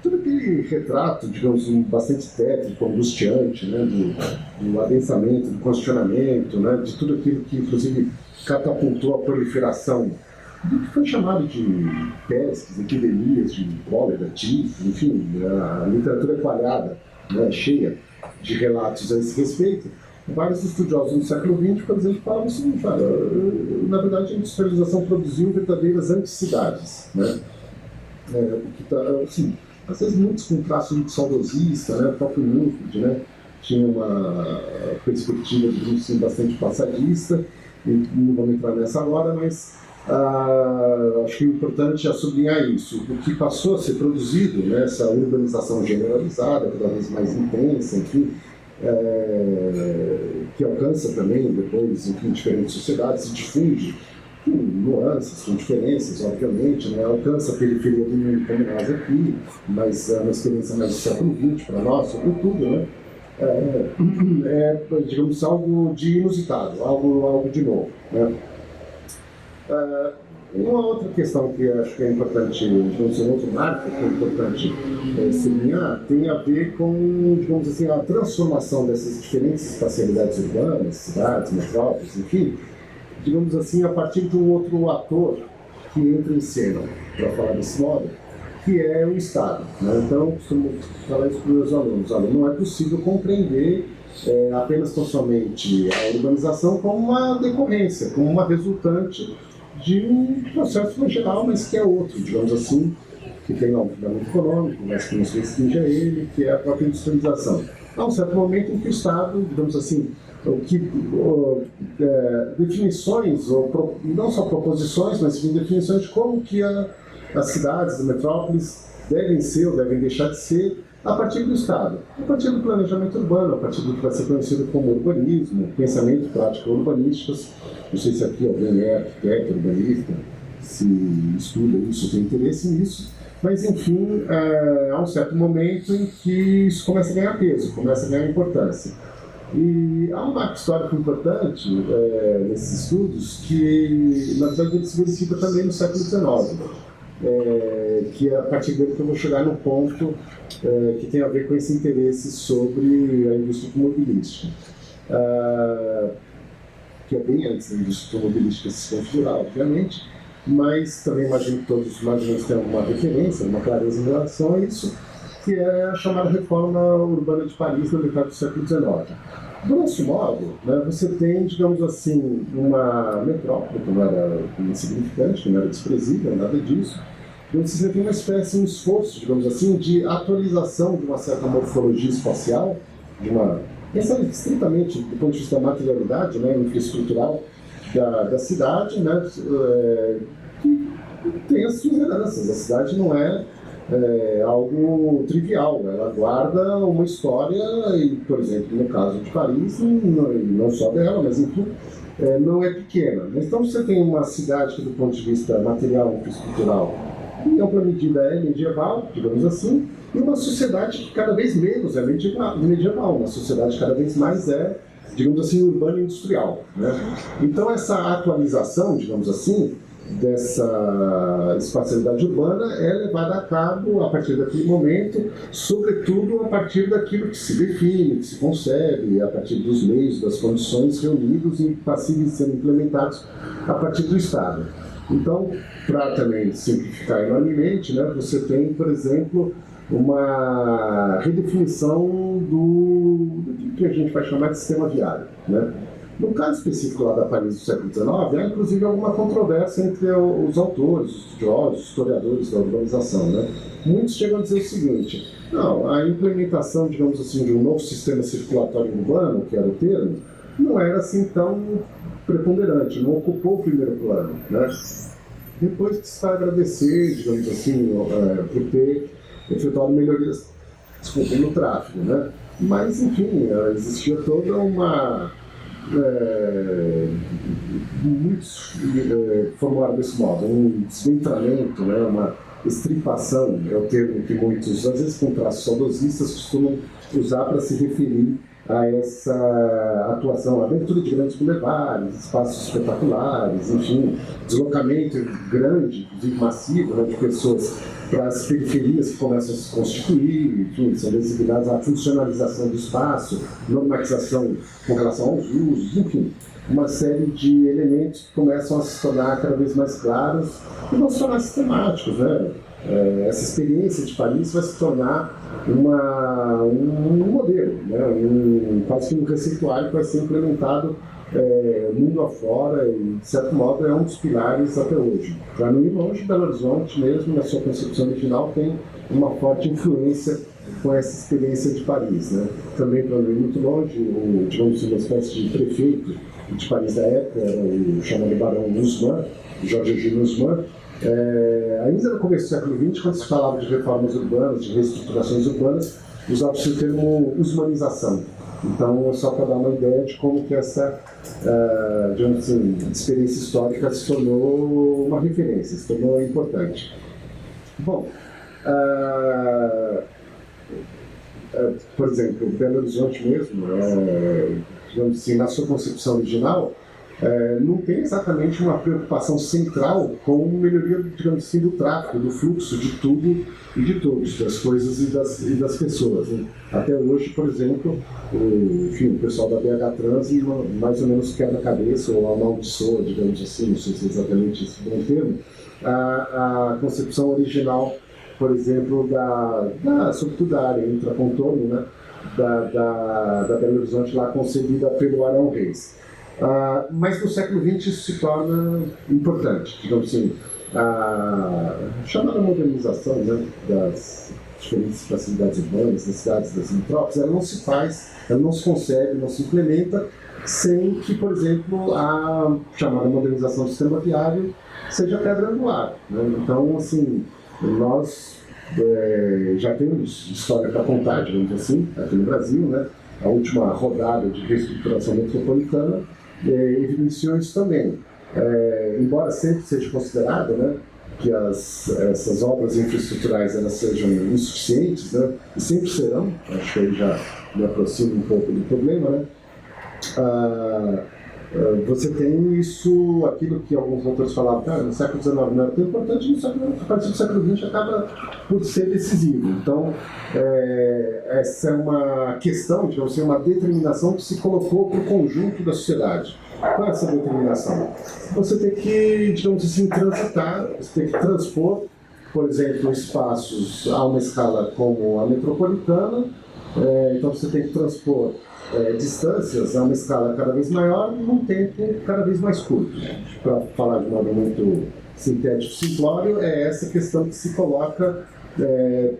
todo aquele retrato, digamos, bastante tétrico, angustiante, né, do adensamento, do congestionamento, né, de tudo aquilo que, inclusive, catapultou a proliferação do que foi chamado de pestes, epidemias, de cólera, tifo, enfim, a literatura é coalhada, né, cheia de relatos a esse respeito. Vários estudiosos no século XX, por exemplo, falavam o seguinte: na verdade, a industrialização produziu verdadeiras anticidades, né? O que está, assim, às vezes muitos com traço muito saudosista, né? O próprio Mumford, né, tinha uma perspectiva de bastante passadista, e não vamos entrar nessa agora, mas acho que é importante sublinhar isso. O que passou a ser produzido, né, essa urbanização generalizada, cada vez mais intensa, enfim, que alcança também depois, enfim, diferentes sociedades, se difunde com nuances, com diferenças, obviamente, né, alcança a periferia do mundo como nós aqui, mas é uma experiência mais do século XX para nós, sobretudo, né? Digamos, algo de inusitado, algo de novo, né? Uma outra questão que acho que é importante, digamos, um outro marco que é importante sublinhar, tem a ver com, digamos assim, a transformação dessas diferentes espacialidades urbanas, cidades, metrópoles, enfim, digamos assim, a partir de um outro ator que entra em cena, para falar desse modo, que é o Estado, né? Então, eu costumo falar isso para os meus alunos. Olha, não é possível compreender apenas tão somente a urbanização como uma decorrência, como uma resultante de um processo mais geral, mas que é outro, digamos assim, que tem um fundamento econômico, mas que não se restringe a ele, que é a própria industrialização. Há um certo momento em que o Estado, digamos assim, definições, ou não só proposições, mas definições de como que as cidades, as metrópoles devem ser ou devem deixar de ser a partir do Estado, a partir do planejamento urbano, a partir do que vai ser conhecido como urbanismo, pensamento, prática urbanísticas. Não sei se aqui alguém é arquiteto, urbanista, se estuda isso, tem interesse nisso, mas enfim, há um certo momento em que isso começa a ganhar peso, começa a ganhar importância. E há um marco histórico importante nesses estudos que, na verdade, ele se verifica também no século XIX, que é a partir dele que eu vou chegar no ponto que tem a ver com esse interesse sobre a indústria automobilística, que é bem antes da indústria automobilística se configurar, obviamente, mas também imagino que todos mais ou menos tenham uma referência, uma clareza em relação a isso, que é a chamada reforma urbana de Paris na metade do século XIX. Grosso modo, né, você tem, digamos assim, uma metrópole que não era insignificante, que não era desprezível, nada disso, onde você tem uma espécie, um esforço, digamos assim, de atualização de uma certa morfologia espacial, pensando estritamente do ponto de vista da materialidade, né, infraestrutural da cidade, né, que tem as suas heranças. A cidade não é algo trivial, ela guarda uma história, e, por exemplo, no caso de Paris, não só dela, mas enfim, não é pequena. Então você tem uma cidade que, do ponto de vista material e infraestrutural, em ampla medida é medieval, digamos assim, e uma sociedade que cada vez menos é medieval, uma sociedade cada vez mais digamos assim, urbana e industrial, né? Então essa atualização, digamos assim, dessa espacialidade urbana é levada a cabo a partir daquele momento, sobretudo a partir daquilo que se define, que se concebe, a partir dos meios, das condições reunidos e passíveis de serem implementados a partir do Estado. Então, para também simplificar enormemente, né, você tem, por exemplo, uma redefinição do que a gente vai chamar de sistema viário, né? No caso específico lá da Paris do século XIX, há inclusive alguma controvérsia entre os autores, os estudiosos, os historiadores da urbanização, né? Muitos chegam a dizer o seguinte: não, a implementação, digamos assim, de um novo sistema circulatório urbano, que era o termo, não era assim tão preponderante, não ocupou o primeiro plano, né? Depois que se vai agradecer, digamos assim, por ter efetuado melhorias no tráfego, né? Mas, enfim, existia toda muitos formularam desse modo, um desventramento, né, uma estripação, é o termo que muitos, às vezes com traços saudosistas, costumam usar para se referir a essa atuação, a abertura de grandes bulevares, espaços espetaculares, enfim, deslocamento grande, inclusive massivo, né, de pessoas para as periferias que começam a se constituir, enfim, são designadas a funcionalização do espaço, normatização com relação aos usos, enfim, uma série de elementos que começam a se tornar cada vez mais claros e vão se tornar sistemáticos, né? Essa experiência de Paris vai se tornar um modelo, né? Quase que um receituário que vai ser implementado mundo afora e, de certo modo, é um dos pilares até hoje. Para não ir longe, Belo Horizonte, mesmo na sua concepção original, tem uma forte influência com essa experiência de Paris, né? Também, para não ir muito longe, digamos, uma espécie de prefeito de Paris da época, era o chamado Barão Haussmann, Georges Haussmann. Ainda no começo do século XX, quando se falava de reformas urbanas, de reestruturações urbanas, usava-se o termo usmanização. Então, só para dar uma ideia de como que essa digamos assim, experiência histórica se tornou uma referência, se tornou importante. Bom, por exemplo, Belo Horizonte mesmo, digamos assim, na sua concepção original, não tem exatamente uma preocupação central com melhoria, digamos assim, do tráfego, do fluxo de tudo e de todos, das coisas e das pessoas. Né? Até hoje, por exemplo, o pessoal da BH Trans mais ou menos quebra a cabeça ou amaldiçoa, digamos assim, não sei se é exatamente esse bom termo, a concepção original, por exemplo, sobretudo da área intracontorno, né? da Belo Horizonte, lá concebida pelo Arão Reis. Mas no século XX isso se torna importante, digamos assim, a chamada modernização, né, das diferentes facilidades urbanas, das cidades, das metrópoles, ela não se faz, ela não se concebe, não se implementa sem que, por exemplo, a chamada modernização do sistema viário seja pedra no ar. Né? Então, assim, nós já temos história para contar, digamos assim, aqui no Brasil, né? A última rodada de reestruturação metropolitana evidenciou isso também. Embora sempre seja considerado, né, que essas obras infraestruturais elas sejam insuficientes, né, e sempre serão, acho que aí já me aproximo um pouco do problema, né, você tem isso, aquilo que alguns autores falavam, cara, no século XIX não era tão importante, a partir do século XX acaba por ser decisivo. Então, essa é uma questão, digamos assim, uma determinação que se colocou para o conjunto da sociedade. Qual é essa determinação? Você tem que, digamos assim, transitar, você tem que transpor, por exemplo, espaços a uma escala como a metropolitana, então você tem que transpor distâncias a uma escala cada vez maior e num tempo cada vez mais curto. Para falar de modo muito sintético, simplório, é essa questão que se coloca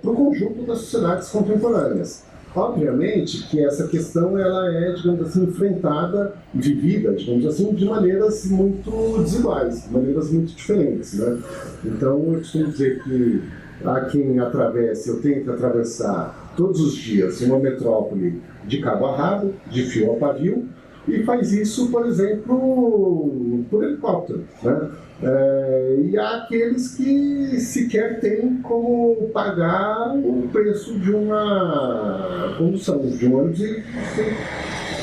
para o conjunto das sociedades contemporâneas. Obviamente que essa questão ela é, digamos assim, enfrentada, vivida, digamos assim, de maneiras muito desiguais, de maneiras muito diferentes, né? Então, eu costumo dizer que há quem atravesse, eu tenho que atravessar todos os dias uma metrópole de cabo a rabo, de fio a pavio, e faz isso, por exemplo, por helicóptero, né? E há aqueles que sequer têm como pagar o preço de uma condução, de um ônibus e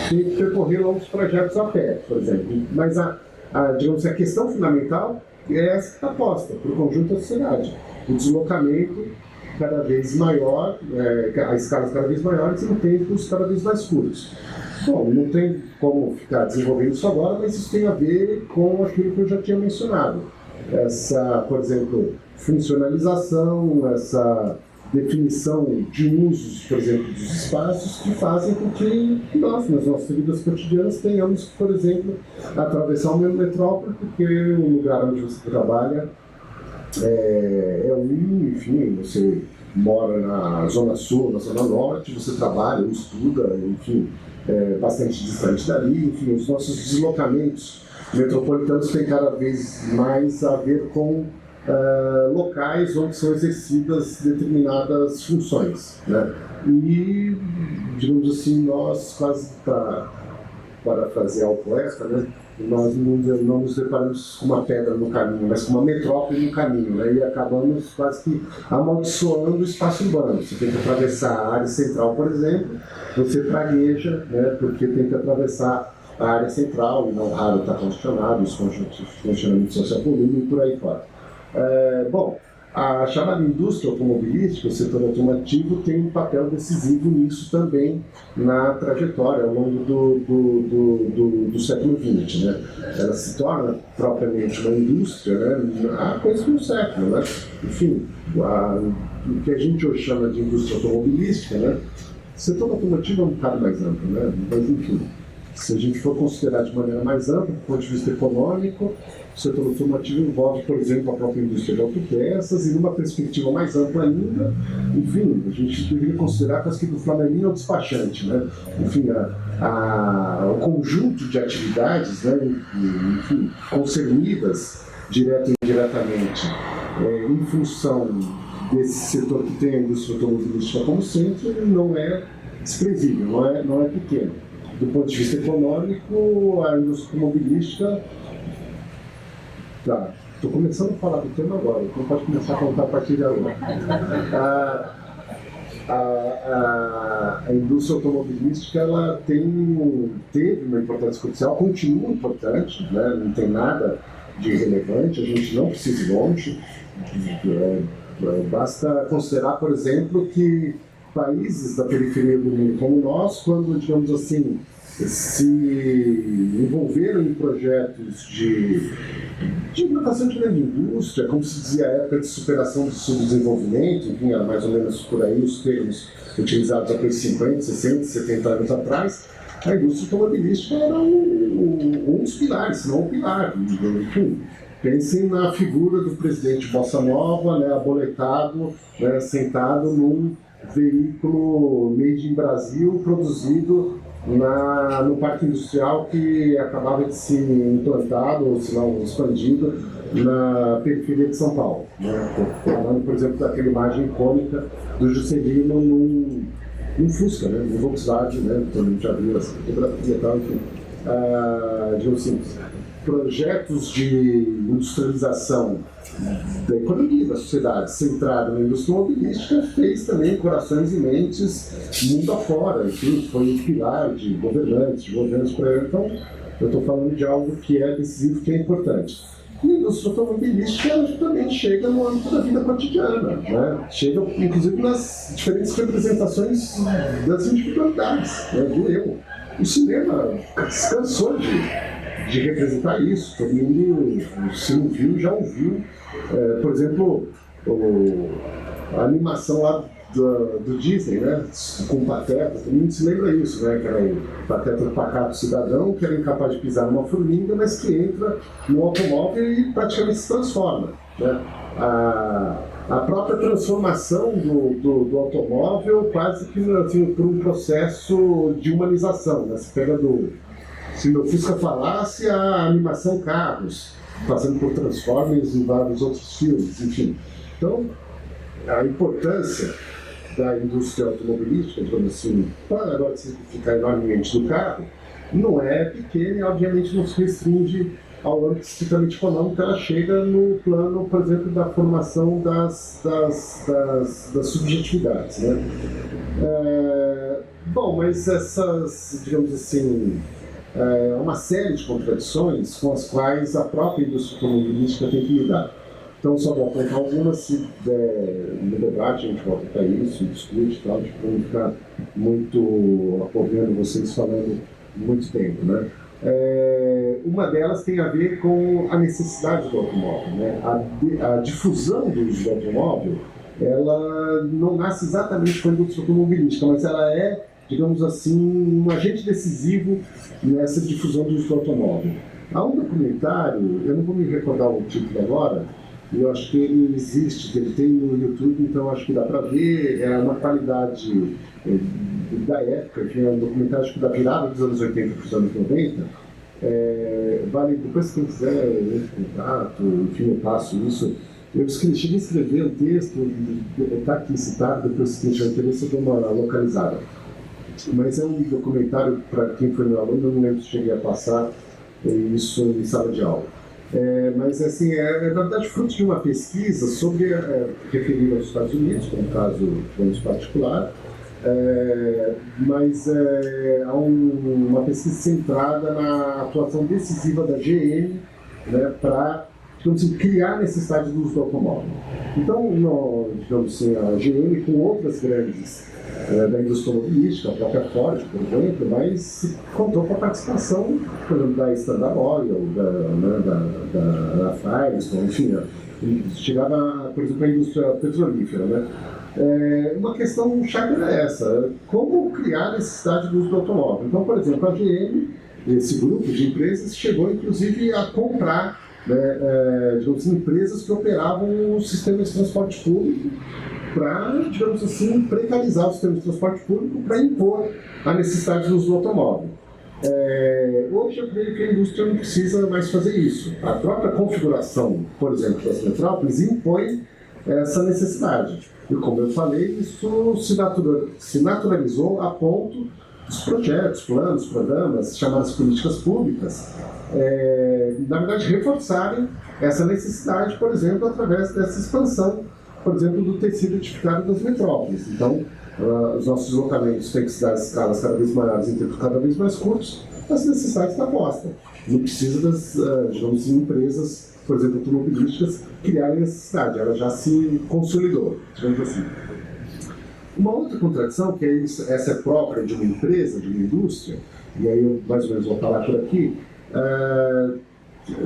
tem que percorrer longos trajetos a pé, por exemplo. Mas digamos, a questão fundamental é essa que está posta para o conjunto da sociedade. O deslocamento cada vez maior, a escalas cada vez maiores e em tempos cada vez mais curtos. Bom, não tem como ficar desenvolvendo isso agora, mas isso tem a ver com aquilo que eu já tinha mencionado. Essa, por exemplo, funcionalização, essa definição de usos, por exemplo, dos espaços que fazem com que nós, nas nossas vidas cotidianas, tenhamos, por exemplo, atravessar uma metrópole, porque o lugar onde você trabalha enfim, você mora na Zona Sul, na Zona Norte, você trabalha, estuda, enfim, bastante distante dali, enfim, os nossos deslocamentos metropolitanos têm cada vez mais a ver com locais onde são exercidas determinadas funções, né? E, digamos assim, nós quase para parafrasear o poeta, né? Nós não nos deparamos com uma pedra no caminho, mas com uma metrópole no caminho, né? E acabamos quase que amaldiçoando o espaço urbano. Você tem que atravessar a área central, por exemplo, você pragueja, né? Porque tem que atravessar a área central, e não raro está condicionado, os condicionamentos socioeconômicos e por aí fora. Bom, a chamada indústria automobilística, o setor automotivo, tem um papel decisivo nisso também na trajetória ao longo do século XX, né? Ela se torna propriamente uma indústria, né, há coisa de um século, né? Enfim, o que a gente hoje chama de indústria automobilística, né? O setor automotivo é um bocado mais amplo, né? Mas enfim, se a gente for considerar de maneira mais ampla, do ponto de vista econômico, o setor automotivo envolve, por exemplo, a própria indústria de autopeças, e numa perspectiva mais ampla ainda, enfim, a gente deveria considerar quase que do flanelinho ao despachante, né? Enfim, o conjunto de atividades, né, enfim, concernidas direta e indiretamente em função desse setor que tem a indústria automobilística como centro, não é desprezível, não é pequeno. Do ponto de vista econômico, a indústria automobilística... Tá, estou começando a falar do tema agora, então pode começar a contar a partir de agora. a indústria automobilística ela teve uma importância crucial, continua importante, né? Não tem nada de irrelevante, a gente não precisa ir longe. Basta considerar, por exemplo, que países da periferia do mundo como nós, quando, digamos assim, se envolveram em projetos de implantação de grande indústria, como se dizia a época de superação do subdesenvolvimento, enfim, era mais ou menos por aí os termos utilizados há 50, 60, 70 anos atrás, a indústria automobilística era um dos pilares, se não o pilar. Enfim, pensem na figura do presidente Bossa Nova, né, aboletado, né, sentado num veículo made in Brasil, produzido no parque industrial que acabava de ser implantado, ou se não expandido, na periferia de São Paulo. Né? Falando, por exemplo, daquela imagem icônica do Juscelino num Fusca, né? No Volkswagen, né? Todo mundo já viu essa fotografia e tal, enfim. Digamos assim, projetos de industrialização da economia, da sociedade, centrado na indústria automobilística, fez também corações e mentes mundo afora, enfim, foi um pilar de governantes, de governos por aí. Então, eu estou falando de algo que é decisivo, que é importante. E a indústria automobilística ela também chega no âmbito da vida cotidiana, né? Chega, inclusive, nas diferentes representações das individualidades, né? Do eu. O cinema se cansou de representar isso. Todo mundo, se não viu, já ouviu. Por exemplo, a animação lá do Disney, né? Com o Pateta, todo mundo se lembra isso, né? Que era o Pateta do Pacato Cidadão, que era incapaz de pisar numa formiga, mas que entra no automóvel e praticamente se transforma, né? A própria transformação do automóvel quase que assim, por um processo de humanização, né? Você pega se o Fusca falasse, a animação Carros, passando por Transformers e vários outros filmes, enfim. Então, a importância da indústria automobilística, digamos assim, para agora simplificar enormemente do carro, não é pequena e obviamente não se restringe ao âmbito estritamente econômico, ela chega no plano, por exemplo, da formação das subjetividades, né? Bom, mas essas, digamos assim, uma série de contradições com as quais a própria indústria automobilística tem que lidar. Então, só vou apontar algumas, se no debate a gente volta para isso, discute e tal, para não ficar muito apoiando vocês falando muito tempo, né? Uma delas tem a ver com a necessidade do automóvel, né? A difusão do uso do automóvel, ela não nasce exatamente com a indústria automobilística, mas ela é, digamos assim, um agente decisivo nessa difusão do uso do automóvel. Há um documentário, eu não vou me recordar o título agora, eu acho que ele existe, ele tem no YouTube, então acho que dá para ver, é uma qualidade da época, que é um documentário da virada dos anos 80 para os anos 90. Vale, depois quem quiser entre em contato, enfim, eu passo isso. Eu cheguei a escrever um texto, está aqui citado, depois se tiver interesse eu dou uma localizada. Mas é um documentário, para quem foi meu aluno, eu não lembro se cheguei a passar isso em sala de aula. Mas assim, na verdade fruto de uma pesquisa sobre, referida aos Estados Unidos, como caso digamos, particular, mas há uma pesquisa centrada na atuação decisiva da GM, né, para criar a necessidade do uso do automóvel. Então, digamos assim, a GM com outras grandes da indústria automobilística, a própria Ford, por exemplo, mas contou com a participação, por exemplo, da Standard Oil, da Firestone, enfim, chegava, por exemplo, à indústria petrolífera, né? Uma questão chave era essa, como criar a necessidade do uso do automóvel. Então, por exemplo, a GM, esse grupo de empresas, chegou inclusive a comprar digamos, empresas que operavam o sistema de transporte público para, digamos assim, precarizar o sistema de transporte público para impor a necessidade do uso do automóvel. Hoje eu creio que a indústria não precisa mais fazer isso. A própria configuração, por exemplo, das metrópoles impõe essa necessidade. E como eu falei, isso se naturalizou a ponto dos projetos, planos, programas, chamadas políticas públicas, na verdade, reforçarem essa necessidade, por exemplo, através dessa expansão, por exemplo, do tecido edificado das metrópoles. Então, os nossos deslocamentos têm que se dar escalas cada vez maiores em tempos cada vez mais curtos, as necessidades da costa. Não precisa das, digamos assim, empresas, por exemplo, automobilísticas, criarem necessidade, ela já se consolidou, digamos assim. Uma outra contradição, que essa é própria de uma empresa, de uma indústria, e aí eu mais ou menos vou falar por aqui,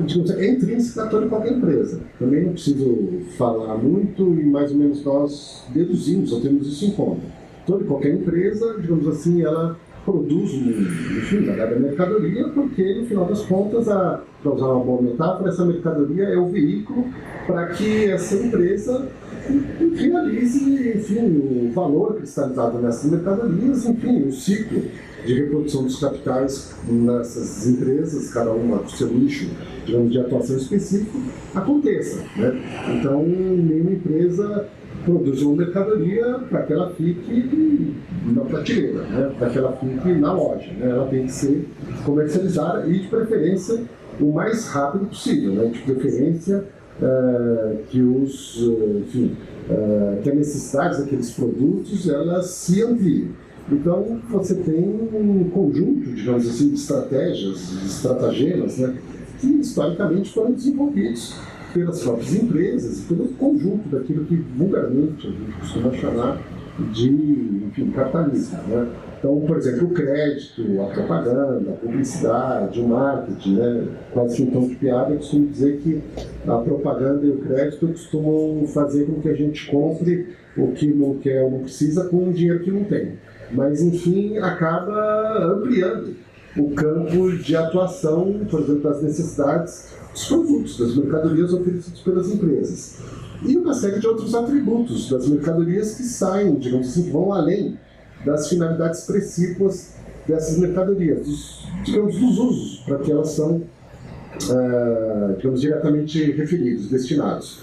digamos, é intrínseca a toda e qualquer empresa. Também não preciso falar muito e mais ou menos nós deduzimos ou temos isso em conta. Toda e qualquer empresa, digamos assim, ela produz uma dada mercadoria porque, no final das contas, para usar uma boa metáfora, essa mercadoria é o veículo para que essa empresa realize, enfim, o valor cristalizado nessas mercadorias, enfim, o ciclo de reprodução dos capitais nessas empresas, cada uma com seu nicho, digamos, de atuação específico, aconteça, né? Então, nenhuma empresa produz uma mercadoria para que ela fique na prateleira, né? Para que ela fique na loja, né? Ela tem que ser comercializada e, de preferência, o mais rápido possível, né? De preferência, que a necessidade daqueles produtos elas se ampliem. Então, você tem um conjunto, digamos assim, de estratégias, de estratagemas, né, que historicamente foram desenvolvidos pelas próprias empresas e pelo conjunto daquilo que vulgarmente a gente costuma chamar de, enfim, capitalismo, né? Então, por exemplo, o crédito, a propaganda, a publicidade, o marketing, né? Quase que um tom de piada, eu costumo dizer que a propaganda e o crédito costumam fazer com que a gente compre o que não quer ou não precisa com o dinheiro que não tem. Mas, enfim, acaba ampliando o campo de atuação, por exemplo, das necessidades dos produtos, das mercadorias oferecidas pelas empresas. E uma série de outros atributos das mercadorias que saem, digamos assim, que vão além das finalidades precípuas dessas mercadorias, dos usos para que elas são, digamos, diretamente referidos, destinados.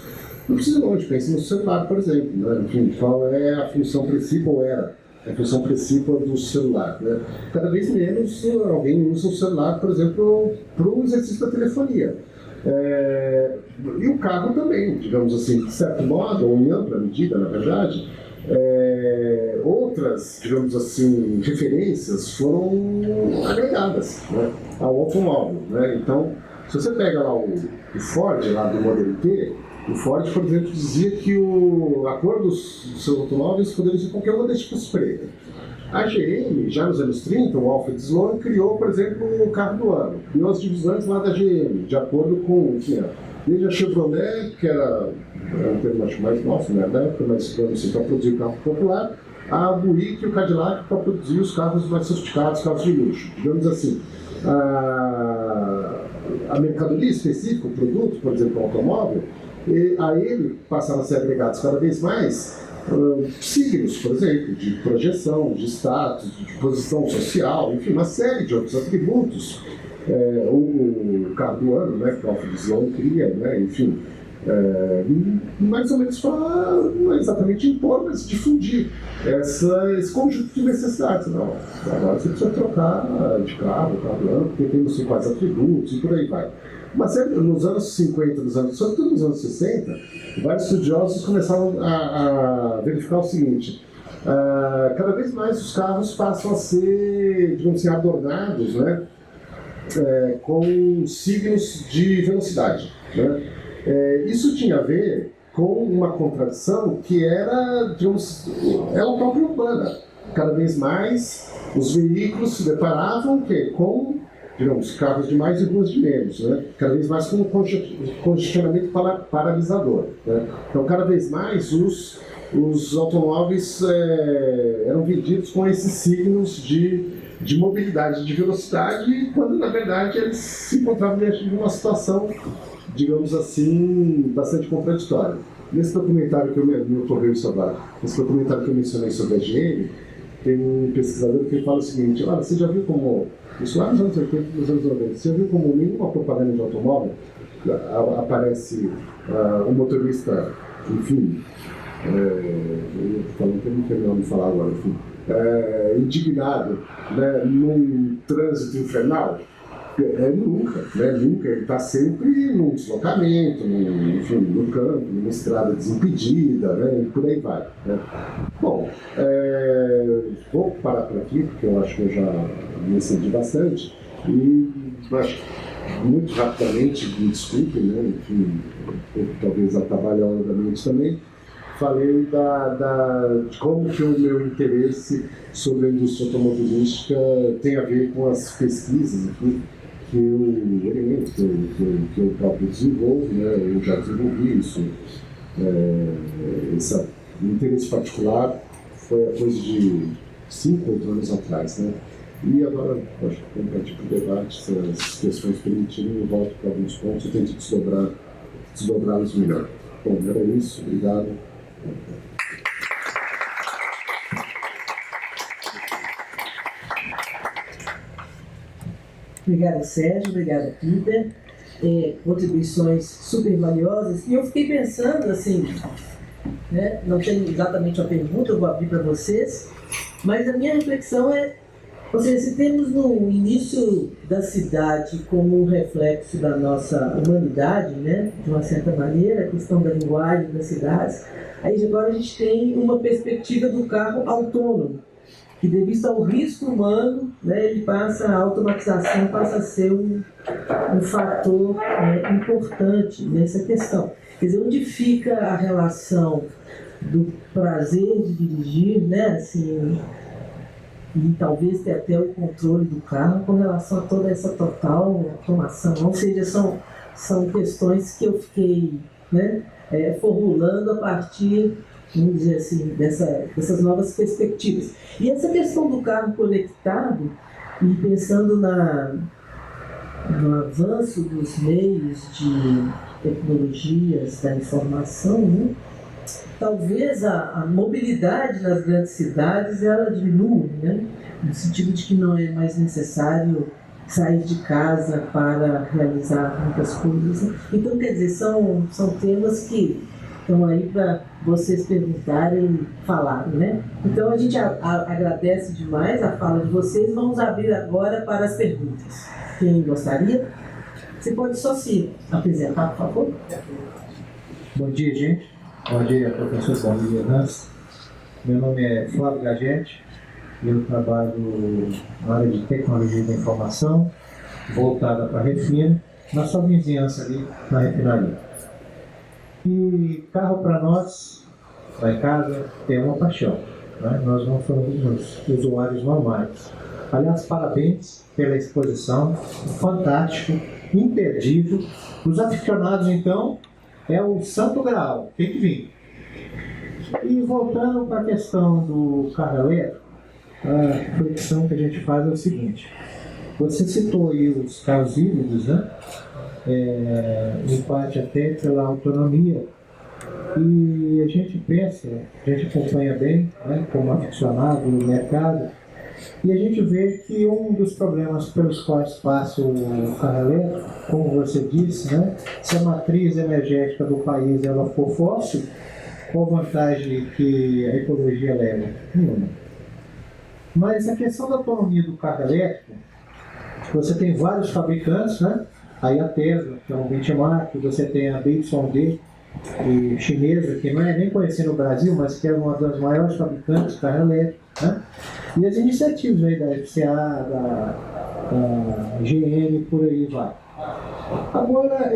Não precisa longe, pense no celular, por exemplo, né? Enfim, qual é a função principal, ou era a função principal do celular, né? Cada vez menos alguém usa o celular, por exemplo, para o exercício da telefonia. E o carro também, digamos assim, de certo modo, ou em ampla medida, na verdade, outras, digamos assim, referências foram agregadas, né, ao automóvel, né? Então, se você pega lá o Ford, lá do modelo T, o Ford, por exemplo, dizia que a cor dos seus automóveis poderia ser qualquer uma das tipos preta. A GM, já nos anos 30, o Alfred Sloan criou, por exemplo, o carro do ano, criou as divisões lá da GM, de acordo com, enfim, desde a Chevrolet, que era um termo acho mais nosso, né, na época, mas assim, para produzir o carro popular, a Buick e o Cadillac para produzir os carros mais sofisticados, carros de luxo. Digamos assim, a mercadoria específica, o produto, por exemplo, o automóvel, a ele passaram a ser agregados cada vez mais signos, por exemplo, de projeção, de status, de posição social, enfim, uma série de outros atributos. O carro do ano, né, que o Alfred Sloan cria, né, enfim, mais ou menos para não exatamente impor, mas difundir esse conjunto de necessidades. Não, agora você precisa trocar de carro do ano, porque tem não sei quais atributos e por aí vai. Mas nos anos 50, sobretudo nos anos 60, vários estudiosos começaram a verificar o seguinte: cada vez mais os carros passam a ser, digamos assim, adornados, né, com signos de velocidade, né? Isso tinha a ver com uma contradição que era, digamos, ela própria urbana. Cada vez mais os veículos se deparavam com, digamos, carros de mais e ruas de menos, né? Cada vez mais com um congestionamento paralisador, né? Então, cada vez mais os automóveis eram vendidos com esses signos de mobilidade, de velocidade, quando, na verdade, eles se encontravam diante de uma situação, digamos assim, bastante contraditória. Nesse documentário que me ocorreu isso agora, nesse documentário que eu mencionei sobre a GM, tem um pesquisador que fala o seguinte: olha, você já viu como, isso lá nos anos 80 e nos anos 90, você já viu como nenhuma propaganda de automóvel aparece um motorista, enfim, falando que eu não tenho nome de falar agora, enfim, indignado, né, num trânsito infernal? Nunca, né? Nunca. Ele está sempre num deslocamento, enfim, no campo, numa estrada desimpedida, né? E por aí vai, né? Bom, vou parar por aqui, porque eu acho que eu já me excedi bastante. Mas, muito rapidamente, me desculpem, né? Enfim, talvez atabalhando da mente também, falei de como que o meu interesse sobre a indústria automobilística tem a ver com as pesquisas, enfim, que eu próprio desenvolvo, né? Eu já desenvolvi isso. Esse interesse particular foi a coisa de 5, 8 anos atrás, né? E agora, acho que como partir para o debate, se as questões permitirem, eu volto para alguns pontos e tento desdobrá-los melhor. Bom, era isso. Obrigado. Obrigada, Sérgio. Obrigada, Peter. Contribuições super valiosas. E eu fiquei pensando, assim, né, não tenho exatamente uma pergunta, eu vou abrir para vocês, mas a minha reflexão é, ou seja, se temos no início da cidade como um reflexo da nossa humanidade, né, de uma certa maneira, a questão da linguagem das cidades, aí agora a gente tem uma perspectiva do carro autônomo, que devido ao risco humano, né, a automatização passa a ser um fator importante nessa questão. Quer dizer, onde fica a relação do prazer de dirigir, né, assim, e talvez ter até o controle do carro com relação a toda essa total automação. Ou seja, são questões que eu fiquei, né, formulando a partir, vamos dizer assim, dessas novas perspectivas. E essa questão do carro conectado, e pensando no avanço dos meios de tecnologias da informação, né, talvez a mobilidade nas grandes cidades ela diminua, né, no sentido de que não é mais necessário sair de casa para realizar muitas coisas, né? Então, quer dizer, são temas que estão aí para vocês perguntarem e falarem, né? Então, a gente agradece demais a fala de vocês. Vamos abrir agora para as perguntas. Quem gostaria? Você pode só se apresentar, por favor? Bom dia, gente. Bom dia, professor. Bom dia, Hans. Meu nome é Flávio Gagente. Eu trabalho na área de tecnologia da informação, voltada para a refina, na sua vizinhança ali, na refinaria. E carro para nós, lá em casa, é uma paixão, né? Nós não somos usuários normais. Aliás, parabéns pela exposição, fantástico, imperdível. Os aficionados, então, é o santo graal, tem que vir. E voltando para a questão do carro elétrico, a reflexão que a gente faz é o seguinte: você citou aí os carros híbridos, né? Em parte até pela autonomia, e a gente pensa, a gente acompanha bem, né, como aficionado no mercado, e a gente vê que um dos problemas pelos quais passa o carro elétrico, como você disse, né, se a matriz energética do país ela for fóssil, qual vantagem que a ecologia leva? Nenhuma. Mas a questão da autonomia do carro elétrico, você tem vários fabricantes, né? Aí a Tesla, que é um benchmark, você tem a BYD, chinesa, que não é nem conhecida no Brasil, mas que é uma das maiores fabricantes de carro elétrico, né? E as iniciativas aí da FCA, da GM, por aí vai. Agora,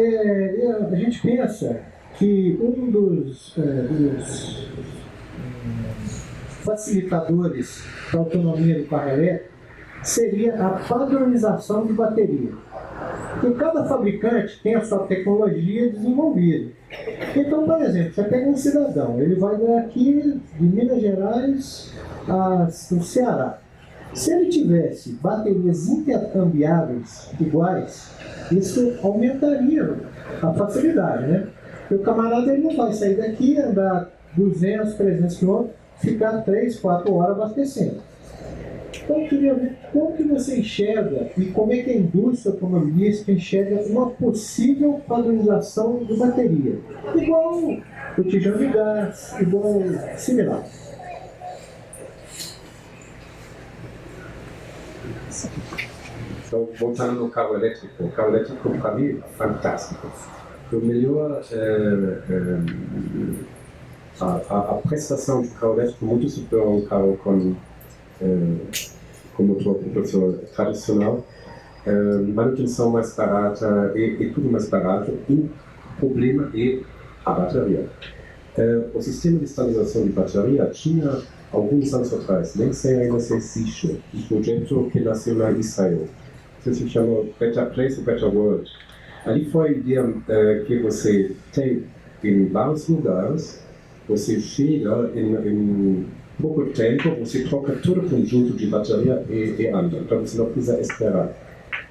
a gente pensa que um dos facilitadores da autonomia do carro elétrico seria a padronização de bateria. Porque cada fabricante tem a sua tecnologia desenvolvida. Então, por exemplo, você pega um cidadão, ele vai daqui de Minas Gerais ao Ceará. Se ele tivesse baterias intercambiáveis iguais, isso aumentaria a facilidade, né? Porque o camarada ele não vai sair daqui, andar 200, 300 quilômetros, ficar 3, 4 horas abastecendo. Então eu queria ver como que você enxerga e como é que a indústria automobilística enxerga uma possível padronização de bateria. Igual o tijão de gás, igual similar. Então, voltando no carro elétrico, o carro elétrico para mim é fantástico. O melhor a prestação do carro elétrico é muito superior a um carro com com motor propulsor tradicional, manutenção mais barata e tudo mais barato. O problema é a bateria. O sistema de estabilização de bateria tinha alguns anos atrás, nem sei ainda se existe, um projeto que nasceu na Israel, que se chama Better Place, Better World. Ali foi a ideia que você tem em vários lugares, você chega em pouco tempo, você troca todo o conjunto de bateria e anda, então você não precisa esperar.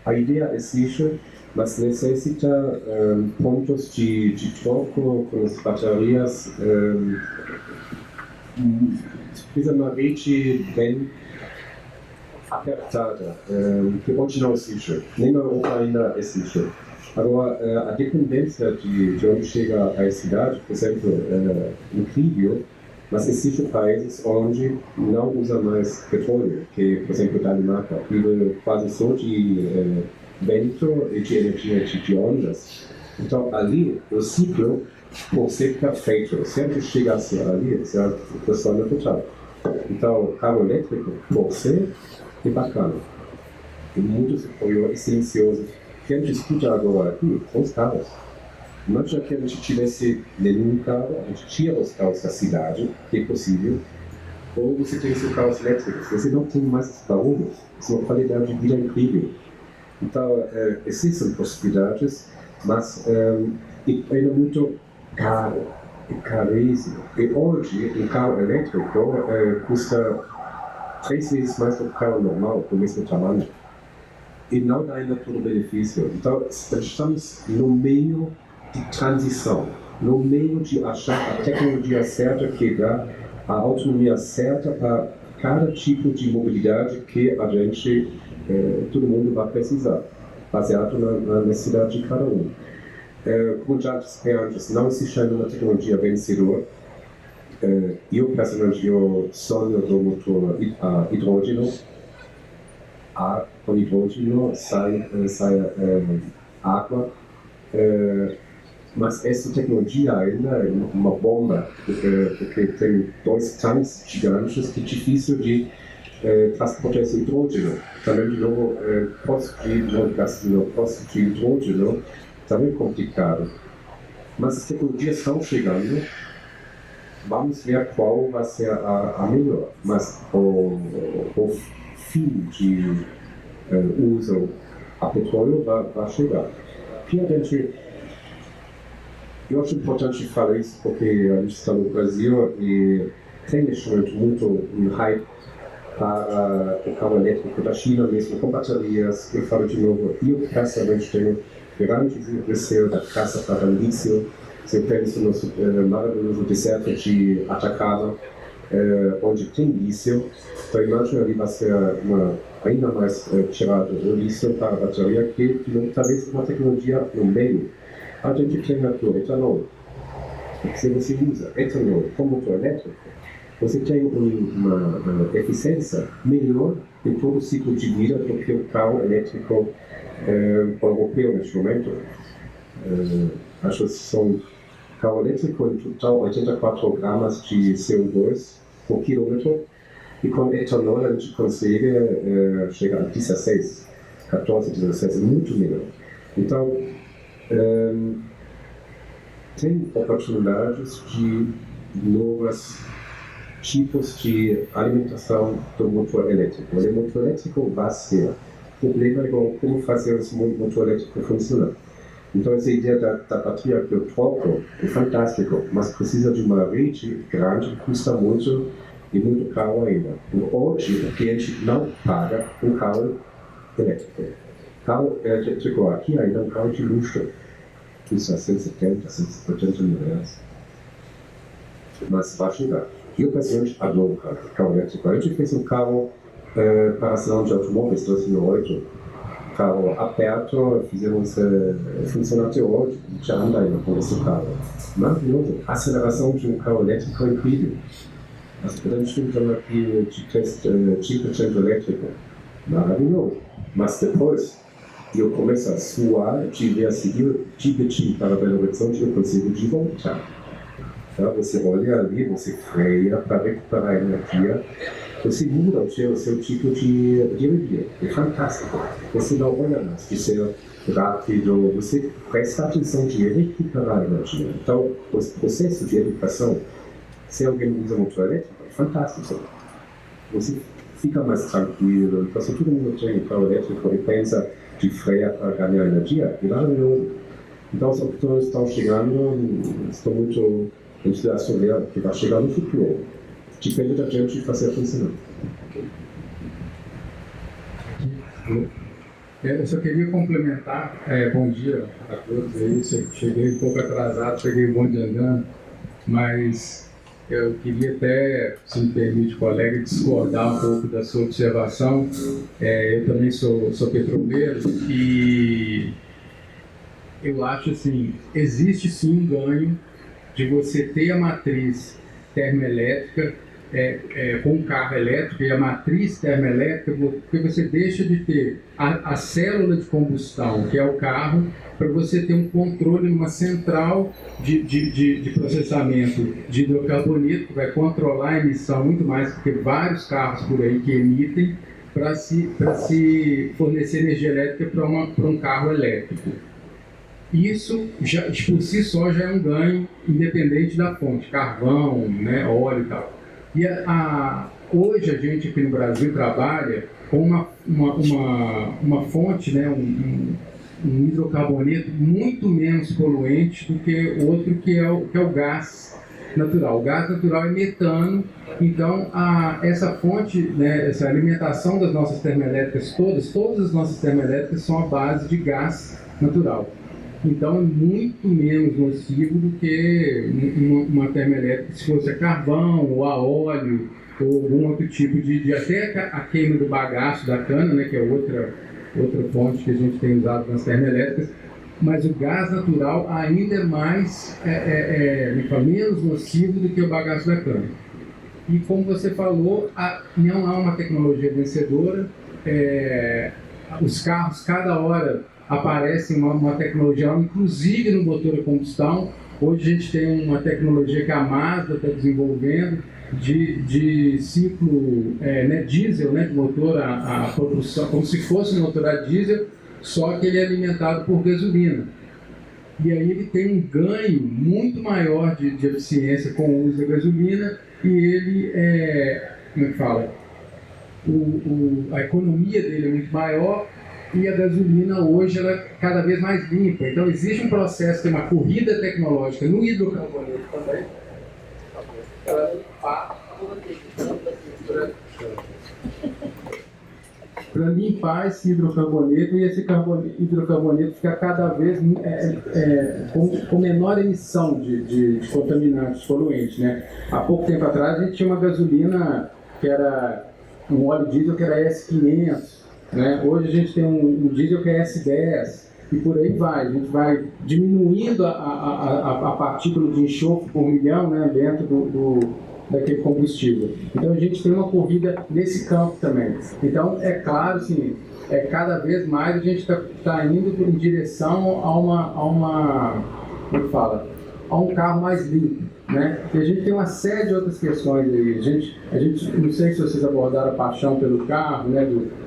A ideia existe, mas necessita pontos de troco com as baterias, precisa uma rede bem apertada, que hoje não existe, nem na Europa ainda existe. Agora, a dependência de onde chega a cidade, por exemplo, é incrível, mas existem países onde não usa mais petróleo, que, por exemplo, a Dinamarca, vive quase só de vento e de energia de ondas. Então, ali, o ciclo, por ser perfeito, sempre chegasse ali, será funcionando total. Então, o carro elétrico, por ser, é bacana. É muito superior e silencioso. Que a gente escuta agora aqui, os carros. Imagina que a gente tivesse nenhum carro, a gente tira os carros da cidade, que é possível, ou você tem seus carros elétricos, você não tem mais barulho, isso é uma qualidade de vida incrível. Então, existem possibilidades, mas é muito caro, é caríssimo. E hoje, um carro elétrico custa 3 vezes mais do que um carro normal, do mesmo tamanho. E não dá ainda todo o benefício. Então, estamos no meio de transição, no meio de achar a tecnologia certa que dá a autonomia certa para cada tipo de mobilidade que a gente, todo mundo vai precisar, baseado na necessidade de cada um. Como já disse antes, não existe ainda uma tecnologia vencedora. Eu, personalmente, eu sonho do motor a hidrogênio. Com hidrogênio sai água, mas essa tecnologia ainda é uma bomba, porque tem 2 tanques gigantes que é difícil de transportar esse hidrogênio. Também, de novo, posto de hidrogênio também é complicado. Mas as tecnologias estão chegando, vamos ver qual vai ser a melhor. Mas o fim de uso a petróleo vai chegar. Eu acho importante falar isso porque a gente está no Brasil e tem neste momento muito um hype para o carro elétrico da China mesmo, com baterias. Eu falo de novo, eu pessoalmente tenho grande receio da caça para lício. Se eu penso no maravilhoso deserto de Atacama, onde tem lício, então imagina ali vai ser ainda mais tirado o lício para a bateria, que talvez uma tecnologia no meio. A gente tem aqui o etanol. Se você usa etanol como motor elétrico, você tem uma eficiência melhor em todo o ciclo de vida do que o carro elétrico europeu neste momento. Acho que são carro elétrico em total 84 gramas de CO2 por quilômetro, e com etanol a gente consegue chegar a 16, 14, 16, muito melhor. Então, tem oportunidades de novos tipos de alimentação do motor elétrico. O motor elétrico vai ser. O problema é como fazer esse motor elétrico funcionar. Então, essa ideia da bateria que eu troco é fantástico, mas precisa de uma rede grande, custa muito e muito caro ainda. E hoje, o cliente não paga um carro elétrico. Carro elétrico aqui ainda é um carro de luxo, custa 170, 180 mil reais. Mas vai chegar. Eu, pessoalmente, adoro carro elétrico. A gente fez um carro para a salão de automóveis em 2008. Carro aberto, fizemos funcionar até hoje, já anda ainda com esse carro. Maravilhoso. A aceleração de um carro elétrico é incrível. A gente tem aqui de teste 5% elétrico. Maravilhoso. Mas depois, eu começo a suar, de ver a seguir de Betim para Belo Horizonte, eu consigo de voltar. Tá? Você olha ali, você freia para recuperar a energia. você muda o seu tipo de viver. É fantástico. Você não olha mais de ser rápido, você presta atenção de recuperar a energia. Então, o processo de educação, se alguém usa motor elétrico, é fantástico. Você fica mais tranquilo, então se todo mundo tem um carro elétrico e pensa de frear para ganhar energia, é maravilhoso. Então, os autores estão chegando, estou muito entusiasmado ver que vai chegar no futuro. Depende da gente fazer funcionar. Eu só queria complementar, bom dia a todos aí, cheguei um pouco atrasado, cheguei um bonde andando, mas eu queria até, se me permite, colega, discordar um pouco da sua observação. Eu também sou petroleiro e eu acho assim, existe sim um ganho de você ter a matriz termoelétrica com um carro elétrico e a matriz termoelétrica, porque você deixa de ter a célula de combustão, que é o carro, para você ter um controle numa central de processamento de hidrocarboneto, que vai controlar a emissão muito mais, porque vários carros por aí que emitem, para se fornecer energia elétrica para um carro elétrico. Isso, já, por si só, já é um ganho independente da fonte, carvão, né, óleo e tal. E hoje a gente aqui no Brasil trabalha com uma fonte, né, um hidrocarboneto muito menos poluente do que o outro, que é o gás natural. O gás natural é metano, então essa fonte, né, essa alimentação das nossas termoelétricas todas as nossas termoelétricas são à base de gás natural. Então é muito menos nocivo do que uma termoelétrica se fosse a carvão ou a óleo ou algum outro tipo de até a queima do bagaço da cana, né, que é outra fonte que a gente tem usado nas termoelétricas, mas o gás natural ainda é mais menos nocivo do que o bagaço da cana. E como você falou, não há uma tecnologia vencedora. Os carros cada hora aparece uma tecnologia, inclusive no motor a combustão. Hoje a gente tem uma tecnologia que a Mazda está desenvolvendo de ciclo diesel, né, de motor a propulsão, como se fosse um motor a diesel, só que ele é alimentado por gasolina. E aí ele tem um ganho muito maior de eficiência com o uso da gasolina e ele, como é que fala? A economia dele é muito maior. E a gasolina hoje ela é cada vez mais limpa. Então existe um processo, tem uma corrida tecnológica no hidrocarboneto também, para limpar esse hidrocarboneto e esse hidrocarboneto ficar cada vez com menor emissão de contaminantes poluentes, né? Há pouco tempo atrás a gente tinha uma gasolina que era um óleo diesel que era S500. Né? Hoje a gente tem um diesel que é S10 e por aí vai. A gente vai diminuindo a partícula de enxofre por milhão, né, dentro daquele combustível. Então a gente tem uma corrida nesse campo também. Então é claro, assim, cada vez mais a gente está indo em direção a um carro mais limpo. Né? E a gente tem uma série de outras questões aí. A gente não sei se vocês abordaram a paixão pelo carro, né, do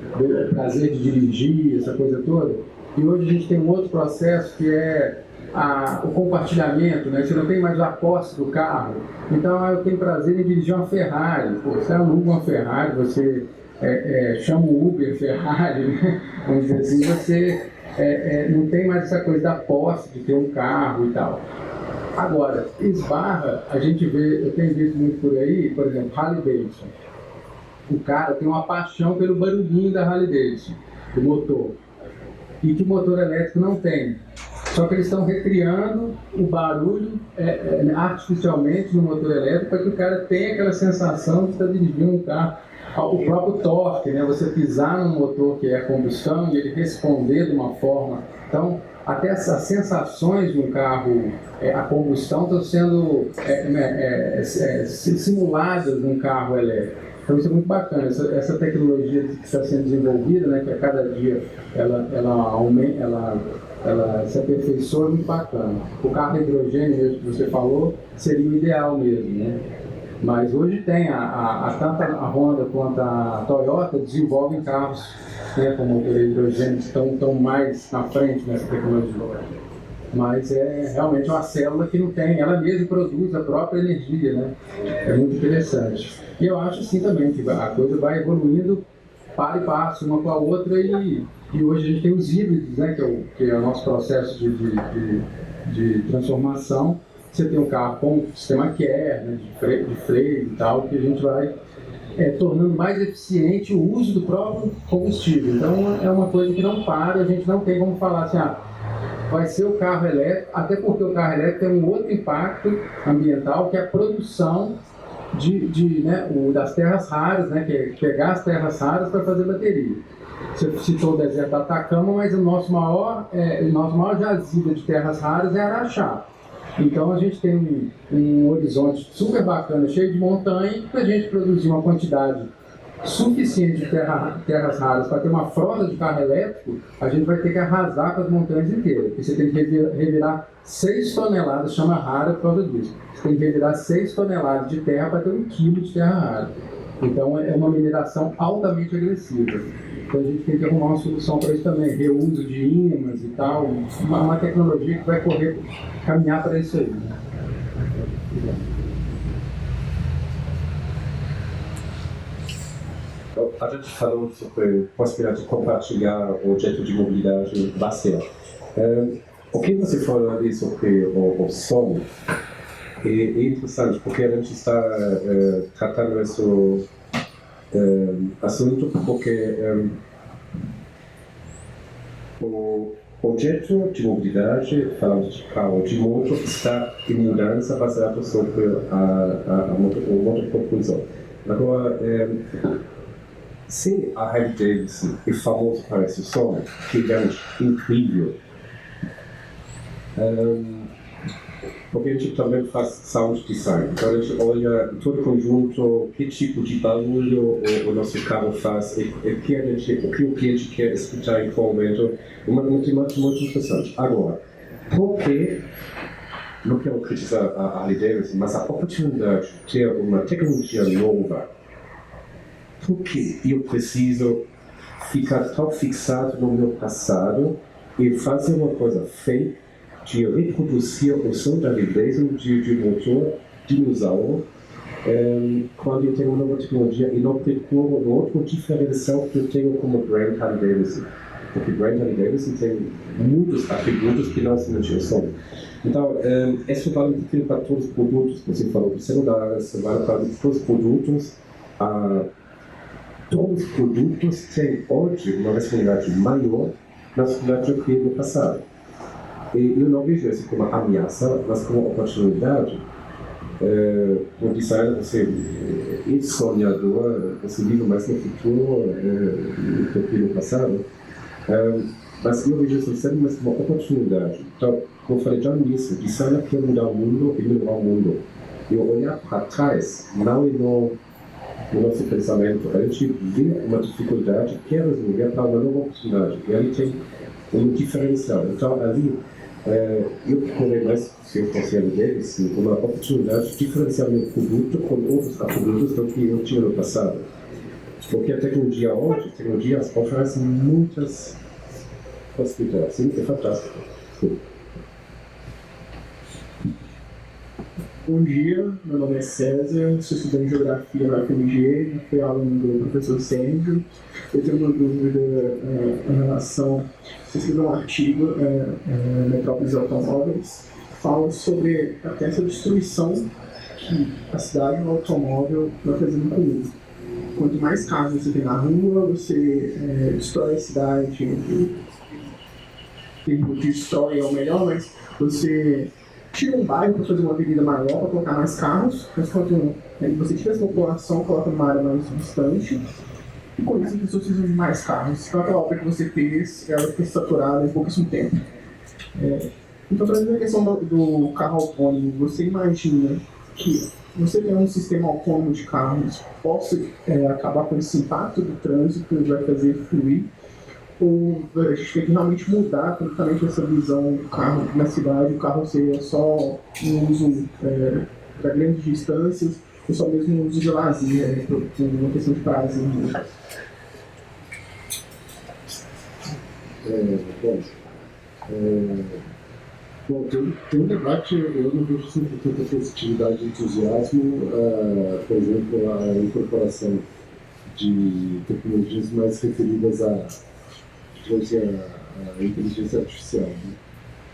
prazer de dirigir, essa coisa toda. E hoje a gente tem um outro processo que é o compartilhamento, né? Você não tem mais a posse do carro. Então eu tenho prazer em dirigir uma Ferrari. Você aluga uma Ferrari, você chama o Uber Ferrari, né? Vamos dizer assim, você não tem mais essa coisa da posse de ter um carro e tal. Agora, esbarra, a gente vê, eu tenho visto muito por aí, por exemplo, Harley Davidson. O cara tem uma paixão pelo barulhinho da Harley Davidson, do motor, e que o motor elétrico não tem. Só que eles estão recriando o barulho artificialmente no motor elétrico para que o cara tenha aquela sensação de estar dirigindo um carro. O próprio torque, né? Você pisar num motor que é a combustão e ele responder de uma forma. Então, até essas sensações de um carro a combustão estão sendo simuladas num carro elétrico. Então isso é muito bacana, essa tecnologia que está sendo desenvolvida, né, que a cada dia ela aumenta, ela se aperfeiçoa, é muito bacana. O carro hidrogênio, mesmo que você falou, seria o ideal mesmo, né? Mas hoje tem, tanto a Honda quanto a Toyota desenvolvem carros, né, com motor hidrogênio, que estão mais na frente nessa tecnologia. Mas é realmente uma célula que não tem, ela mesma produz a própria energia, né? É muito interessante. E eu acho assim também, que a coisa vai evoluindo para e passo uma com a outra, e hoje a gente tem os híbridos, né, que é o nosso processo de transformação. Você tem um carro com sistema CARE, né, de freio e tal, que a gente vai tornando mais eficiente o uso do próprio combustível. Então é uma coisa que não para, a gente não tem como falar assim, vai ser o carro elétrico, até porque o carro elétrico tem um outro impacto ambiental, que é a produção das terras raras, né, que é pegar as terras raras para fazer bateria. Você citou o deserto do Atacama, mas o nosso maior jazido de terras raras é Araxá. Então a gente tem um horizonte super bacana, cheio de montanha, para a gente produzir uma quantidade suficiente de terras raras para ter uma frota de carro elétrico, a gente vai ter que arrasar com as montanhas inteiras. Porque você tem que revirar 6 toneladas, chama rara por causa disso. Você tem que revirar 6 toneladas de terra para ter 1 quilo de terra rara. Então é uma mineração altamente agressiva. Então a gente tem que arrumar uma solução para isso também, reuso de ímãs e tal, uma tecnologia que vai caminhar para isso aí. A gente falou sobre a possibilidade de compartilhar o objeto de mobilidade lazer. O que você falou ali sobre o som é interessante, porque a gente está tratando esse assunto, porque o objeto de mobilidade, falando de carro, de moto, está em mudança baseado sobre o motopropulsor. Agora, se a Harley Davidson é famosa por esse som, que é realmente incrível, porque a gente também faz sound design. Então a gente olha todo o conjunto, que tipo de barulho o nosso carro faz, o que o cliente quer escutar em qual momento. Uma matemática muito interessante. Agora, por que, não quero criticar a Harley Davidson, mas a oportunidade de ter uma tecnologia nova, por que eu preciso ficar tão fixado no meu passado e fazer uma coisa fake de reproduzir o som da vibração de motor dinossauro quando eu tenho uma nova tecnologia e não procuro uma outra diferencial que eu tenho como brand Harley Davidson? Porque brand Harley Davidson tem muitos atributos que não se mexem som. Então, isso vale para todos os produtos. Você falou de celulares, vale para todos os produtos. Todos os produtos têm hoje uma responsabilidade maior na sociedade do que no passado. E eu não vejo isso como uma ameaça, mas como uma oportunidade. O design, você é sonhador, você vive mais no futuro do que no passado. Mas eu vejo isso sempre mais como uma oportunidade. Então, como eu falei já no início, o design quer mudar o mundo e melhorar o mundo. E olhar para trás, não é no nosso pensamento, a gente vê uma dificuldade, quer resolver para uma nova oportunidade. E ali tem um diferencial. Então, ali, eu procurei mais, se eu fosse deles, uma oportunidade de diferenciar meu produto com outros atributos do que eu tinha no passado. Porque a tecnologia hoje, a tecnologia oferece muitas possibilidades. Sim, é fantástico. Sim. Bom dia, meu nome é César, sou estudante de Geografia na UFMG, fui aluno do professor Sérgio. Eu tenho uma dúvida em relação, você escreveu um artigo, Metrópoles Automóveis, fala sobre até essa destruição que a cidade do automóvel vai fazendo com ele. Quanto mais carros você tem na rua, você destrói a cidade, destrói é o melhor, mas você tira um bairro para fazer uma avenida maior, para colocar mais carros, mas quando você tira essa população, coloca numa área mais distante, e com isso as pessoas precisam de mais carros. Então aquela obra que você fez, ela fica saturada em pouquíssimo tempo. Então, trazendo a questão do carro autônomo, você imagina que você ter um sistema autônomo de carros possa acabar com esse impacto do trânsito e vai fazer fluir? Ou a gente tem que realmente mudar completamente essa visão do carro na cidade, o carro ser só um uso para grandes distâncias, ou só mesmo um uso de lazer, né, por uma questão de prazer mesmo? Bom, tem um debate, eu não vejo sempre tanta positividade e entusiasmo, por exemplo, a incorporação de tecnologias mais referidas à inteligência artificial. Né?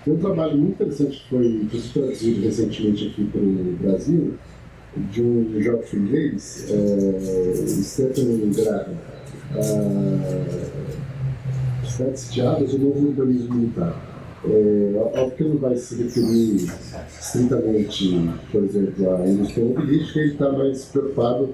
Tem um trabalho muito interessante que foi traduzido recentemente aqui para o Brasil, de um geógrafo inglês, Stephen Graham, Cidades de Águas, o novo urbanismo militar. Óbvio que ele não vai se referir estritamente, por exemplo, à indústria automobilística, ele está mais preocupado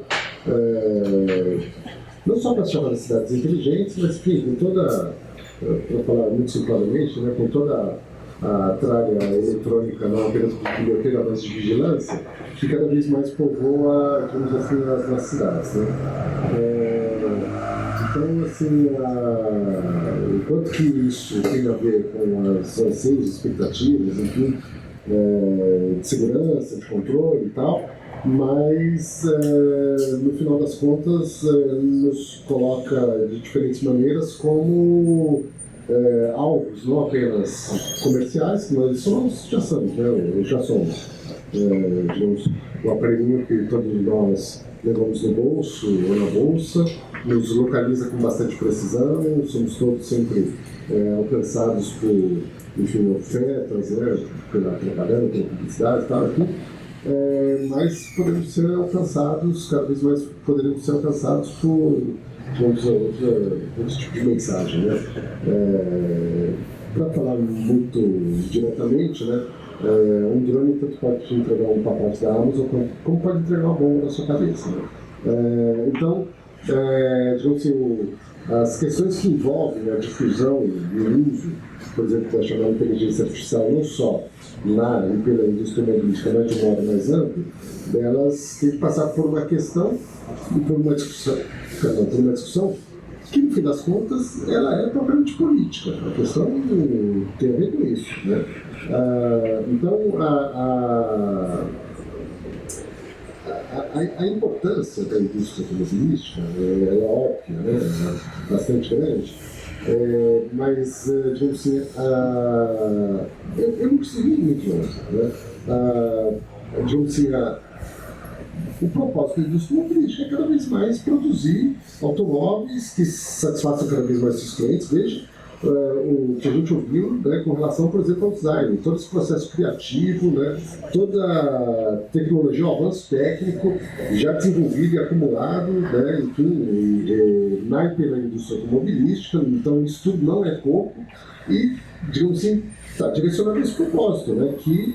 não só com as chamadas cidades inteligentes, mas enfim, com toda, para falar muito simplesmente, né, com toda a tralha eletrônica, não apenas de biblioteca, mas de vigilância, que cada vez mais povoa, digamos assim, nas cidades. Né? Então, assim, enquanto que isso tem a ver com as anseios, expectativas, enfim, de segurança, de controle e tal, mas, no final das contas, nos coloca de diferentes maneiras como alvos, não apenas comerciais, que nós já somos, digamos, o aparelhinho que todos nós levamos no bolso ou na bolsa, nos localiza com bastante precisão, somos todos sempre alcançados por, enfim, ofertas, né, pela propaganda, pela publicidade e tal, aqui. Mas podemos ser alcançados, cada vez mais poderemos ser alcançados por, digamos, outro tipo de mensagem, né? Para falar muito diretamente, né? Um drone tanto pode te entregar um pacote da Amazon como pode entregar uma bomba na sua cabeça, né? Então, digamos assim, as questões que envolvem a difusão e o uso, por exemplo, da chamada inteligência artificial, não só na e pela indústria automobilística, mas de um modo mais amplo, elas têm que passar por uma questão e por uma discussão que, no fim das contas, ela é propriamente política. A questão tem a ver com isso, né? Então, a importância da indústria automobilística é óbvia, né? É bastante grande, mas, digamos assim, eu não preciso ir muito longe, né? Digamos assim, o propósito da indústria automobilística é cada vez mais produzir automóveis que satisfaçam cada vez mais os clientes. Veja o que a gente ouviu, né, com relação, por exemplo, ao design, todo esse processo criativo, né, toda a tecnologia, o avanço técnico já desenvolvido e acumulado, né, enfim, na e pela indústria automobilística. Então isso tudo não é pouco e, digamos assim, está direcionado a esse propósito, né, que,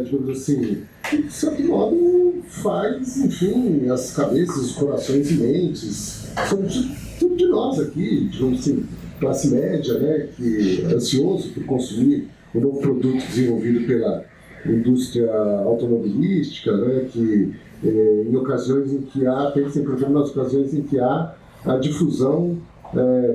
digamos assim, de certo modo faz, enfim, as cabeças, os corações e mentes, tudo de nós aqui, digamos assim, classe média, né, que é ansioso por consumir o novo produto desenvolvido pela indústria automobilística, né, que em ocasiões em que há, pensem, por exemplo, nas ocasiões em que há a difusão,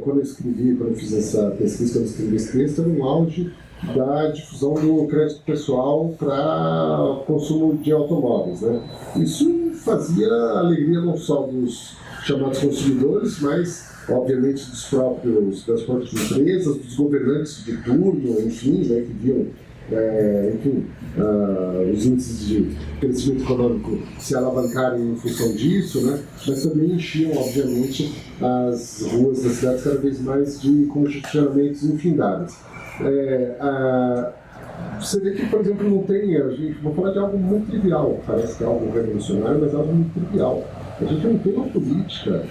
quando eu fiz essa pesquisa, quando eu escrevi esse texto, era um auge da difusão do crédito pessoal para consumo de automóveis, né. Isso fazia alegria não só dos chamados consumidores, mas obviamente das próprias empresas, dos governantes de turno, enfim, né, que viam, os índices de crescimento econômico se alavancarem em função disso, né, mas também enchiam, obviamente, as ruas das cidades cada vez mais de congestionamentos infindáveis. Você vê que, por exemplo, não tem, vou falar de algo muito trivial, parece que é algo revolucionário, mas é algo muito trivial. A gente não tem uma política,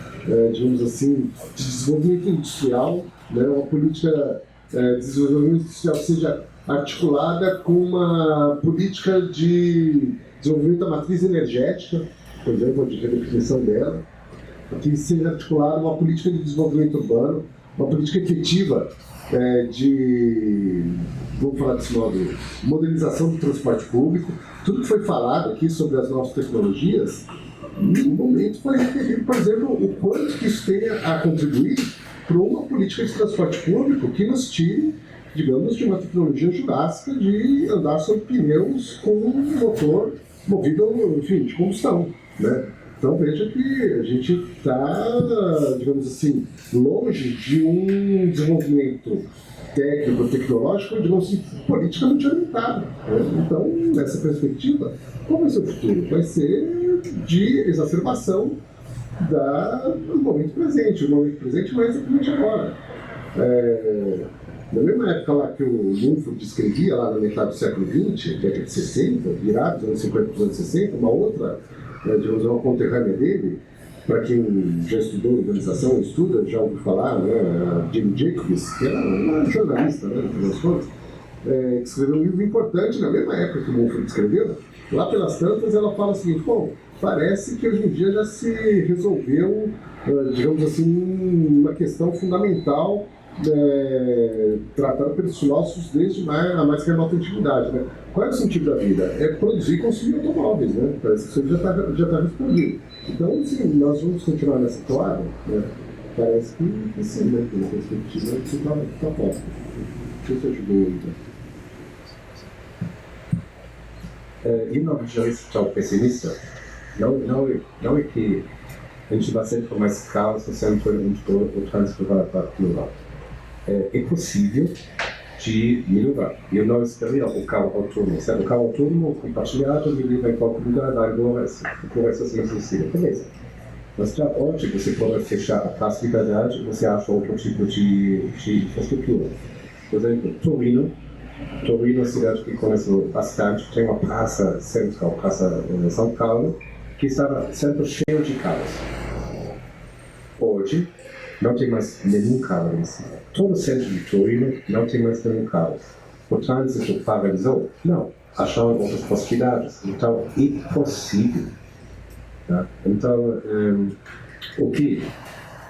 digamos assim, de desenvolvimento industrial, né, uma política de desenvolvimento industrial que seja articulada com uma política de desenvolvimento da matriz energética, por exemplo, de redefinição dela, que seja articulada uma política de desenvolvimento urbano, uma política efetiva de, vamos falar desse modo, modernização do transporte público. Tudo que foi falado aqui sobre as novas tecnologias, no momento foi referido, por exemplo, o quanto que isso tem a contribuir para uma política de transporte público que nos tire, digamos, de uma tecnologia jurássica de andar sobre pneus com um motor movido, enfim, de combustão. né? Então veja que a gente está, digamos assim, longe de um desenvolvimento técnico, tecnológico, digamos assim, politicamente orientado, né? Então, nessa perspectiva, qual vai ser o futuro? Vai ser de exacerbação do momento presente. O momento presente não é exatamente agora. Na mesma época lá que o Mumford escrevia, lá na metade do século XX, década de 60, virado dos anos 50 para os anos 60, uma outra, digamos, uma conterrânea dele, para quem já estudou organização, estuda, já ouviu falar, né, a Jane Jacobs, que era uma jornalista, né, no final das contas, que escreveu um livro importante na mesma época que o Mumford escreveu. Lá pelas tantas, ela fala o seguinte: bom, parece que hoje em dia já se resolveu, digamos assim, uma questão fundamental tratada pelos filósofos desde a mais remota antiguidade, né? Qual é o sentido da vida? É produzir e consumir automóveis, né? Parece que isso já está respondido. Então, sim, nós vamos continuar nessa toada, né? Parece que sim, né? Pela perspectiva que está posta. Isso ajudou, então. E não vigarista tão pessimista, não é que a gente vai sempre mais caos, sempre o trânsito vai piorar. É possível de melhorar. Eu não espero o carro autônomo. Se o carro autônomo compartilhado me leva em qualquer lugar, agora por essas necessidades. Beleza. Mas já hoje você pode fechar a Praça Liberdade e você acha outro tipo de infraestrutura. Por exemplo, Torino é uma cidade que conheço bastante, tem uma praça central, Praça São Paulo, que estava sempre cheia de carros. Hoje, não tem mais nenhum carro em si. Todo o centro de Torino não tem mais nenhum carro. O trânsito paralisou? Não. Acharam outras possibilidades. Então, é possível. Tá? Então, o que?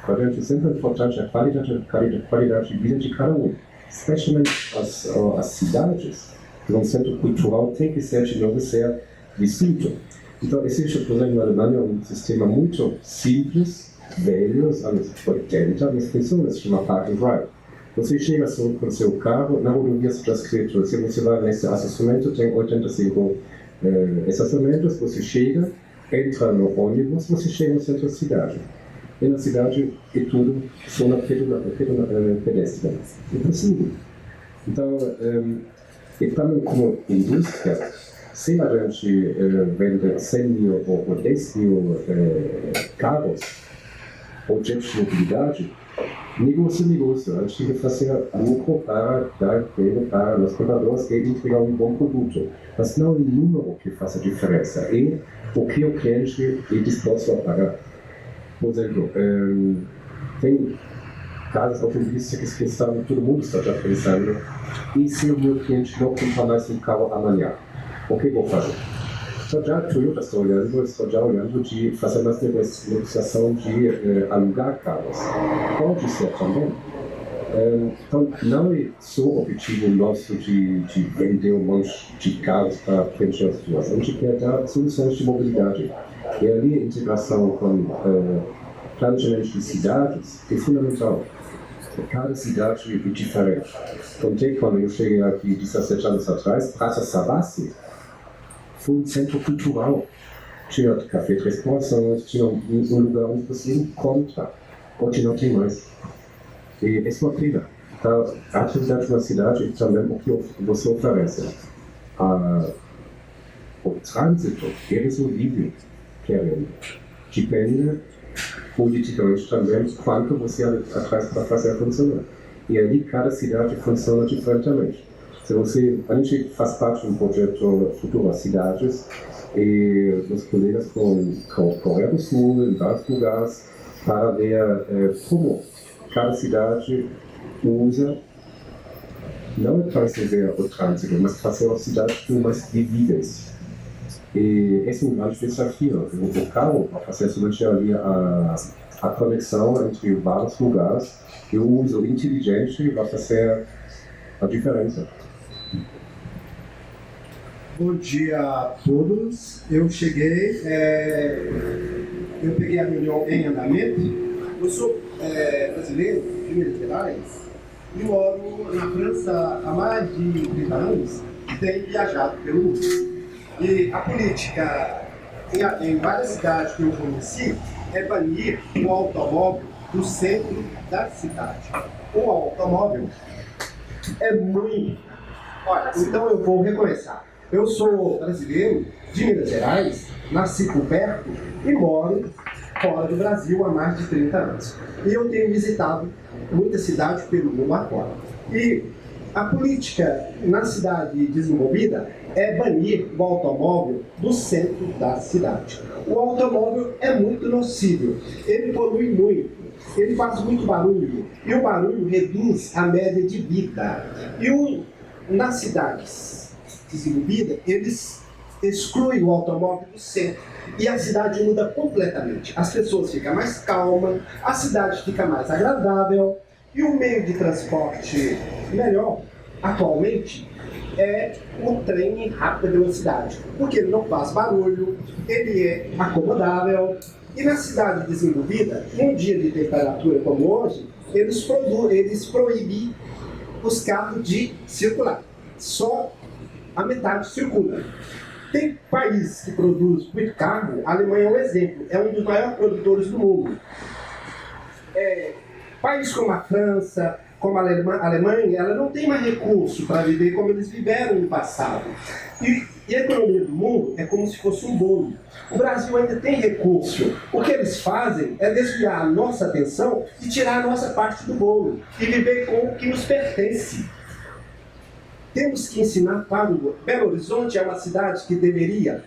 Para a gente sempre é importante a qualidade de vida de cada um. Especialmente as cidades, que um centro cultural tem que ser, de novo, ser distinto. Então, existe, por exemplo, na Alemanha, um sistema muito simples, velho, anos 80, mas funciona, se chama Park and Ride. Você chega com o seu carro, na rodovia está escrito, se você vai nesse estacionamento, tem 85 estacionamentos, você chega, entra no ônibus, você chega no centro da cidade. E na cidade é tudo zona pedestre. É possível. Então, e também como indústria, se a gente vende 100 mil ou 10 mil carros, objetos de mobilidade, negócio. A gente tem que fazer lucro para dar emprego para os compradores e entregar um bom produto. Mas não é o número que faz a diferença, é o que o cliente é disposto a pagar. Por exemplo, tem casas automobilísticas que todo mundo está já pensando, e se o meu cliente não comprar mais um carro amanhã, o que vou fazer? Então já a Toyota está olhando de fazer mais negociação de alugar carros. Pode ser também. Então não é só o objetivo nosso de vender um monte de carros para preencher as ruas. A gente quer dar soluções de mobilidade. E ali a integração com planejamento de cidades é fundamental. Cada cidade é diferente. Contei quando eu cheguei aqui 17 anos atrás, Praça Savassi foi um centro cultural. Tinha café Três Corações, tinha um lugar onde você encontra. Hoje não tem mais. E é uma pena. Então, a atividade de uma cidade é também o que você oferece. O trânsito é resolvível, querendo. Depende politicamente também quanto você atrás para fazer funcionar. E ali cada cidade funciona diferentemente. A gente faz parte de um projeto Futuras Cidades e os colegas com Coreia do Sul, em vários lugares, para ver como cada cidade usa, não para resolver o trânsito, mas fazer as cidades mais vivíveis. E esse é um grande desafio. O carro, para fazer somente ali a conexão entre vários lugares, e o uso inteligente vai fazer a diferença. Bom dia a todos. Eu cheguei, eu peguei a reunião em andamento. Eu sou brasileiro, de Minas Gerais, e moro na França há mais de 30 anos e tenho viajado pelo mundo. E a política em várias cidades que eu conheci, é banir o automóvel do centro da cidade. O automóvel é muito... Olha, então eu vou recomeçar. Eu sou brasileiro de Minas Gerais, nasci por perto e moro fora do Brasil há mais de 30 anos. E eu tenho visitado muitas cidades pelo mundo afora. E a política na cidade desenvolvida é banir o automóvel do centro da cidade. O automóvel é muito nocivo, ele polui muito, ele faz muito barulho, e o barulho reduz a média de vida. Nas cidades desenvolvidas, eles excluem o automóvel do centro, e a cidade muda completamente. As pessoas ficam mais calmas, a cidade fica mais agradável, e o meio de transporte melhor, atualmente, é o trem em rápida velocidade, porque ele não faz barulho, ele é acomodável, e na cidade desenvolvida, num dia de temperatura como hoje, eles proíbem os carros de circular. Só a metade circula. Tem países que produzem muito carro, a Alemanha é um exemplo, é um dos maiores produtores do mundo. Países como a França, como a Alemanha, ela não tem mais recurso para viver como eles viveram no passado. E a economia do mundo é como se fosse um bolo. O Brasil ainda tem recurso. O que eles fazem é desviar a nossa atenção e tirar a nossa parte do bolo e viver com o que nos pertence. Temos que ensinar para o Belo Horizonte é uma cidade que deveria,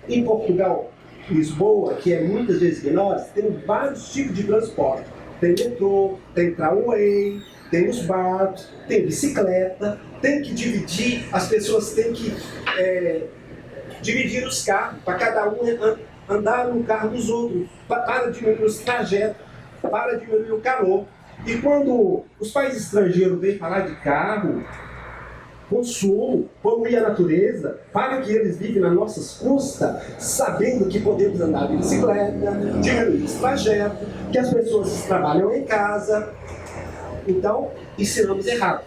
em Portugal, Lisboa, que é muitas vezes menor, tem vários tipos de transporte. Tem metrô, tem tramway, tem os barcos, tem bicicleta, tem que dividir, as pessoas têm que dividir os carros, para cada um andar no carro dos outros, para diminuir os trajetos, para diminuir o calor. E quando os países estrangeiros vêm falar de carro, consumo, poluir a natureza, para que eles vivem nas nossas custas, sabendo que podemos andar de bicicleta, diminuir os trajetos, que as pessoas trabalham em casa. Então, ensinamos errado.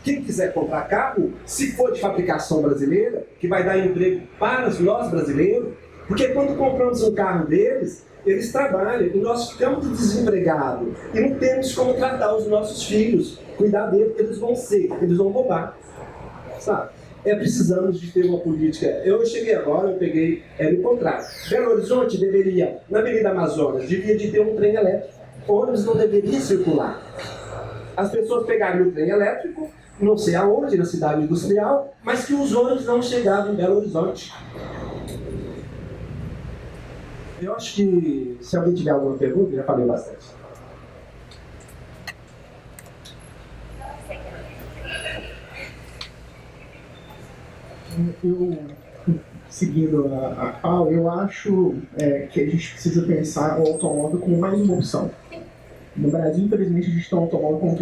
Quem quiser comprar carro, se for de fabricação brasileira, que vai dar emprego para nós brasileiros, porque quando compramos um carro deles, eles trabalham e nós ficamos desempregados e não temos como tratar os nossos filhos, cuidar deles, eles vão roubar, sabe? Precisamos de ter uma política. Eu cheguei agora, eu peguei, no contrário. Belo Horizonte deveria, na Avenida Amazonas, devia de ter um trem elétrico. Ônibus não deveria circular. As pessoas pegariam o trem elétrico, não sei aonde, na cidade industrial, mas que os ônibus não chegavam em Belo Horizonte. Eu acho que, se alguém tiver alguma pergunta, já falei bastante. Eu, seguindo a fala, eu acho que a gente precisa pensar o automóvel como mais uma opção. No Brasil, infelizmente, a gente tem o automóvel como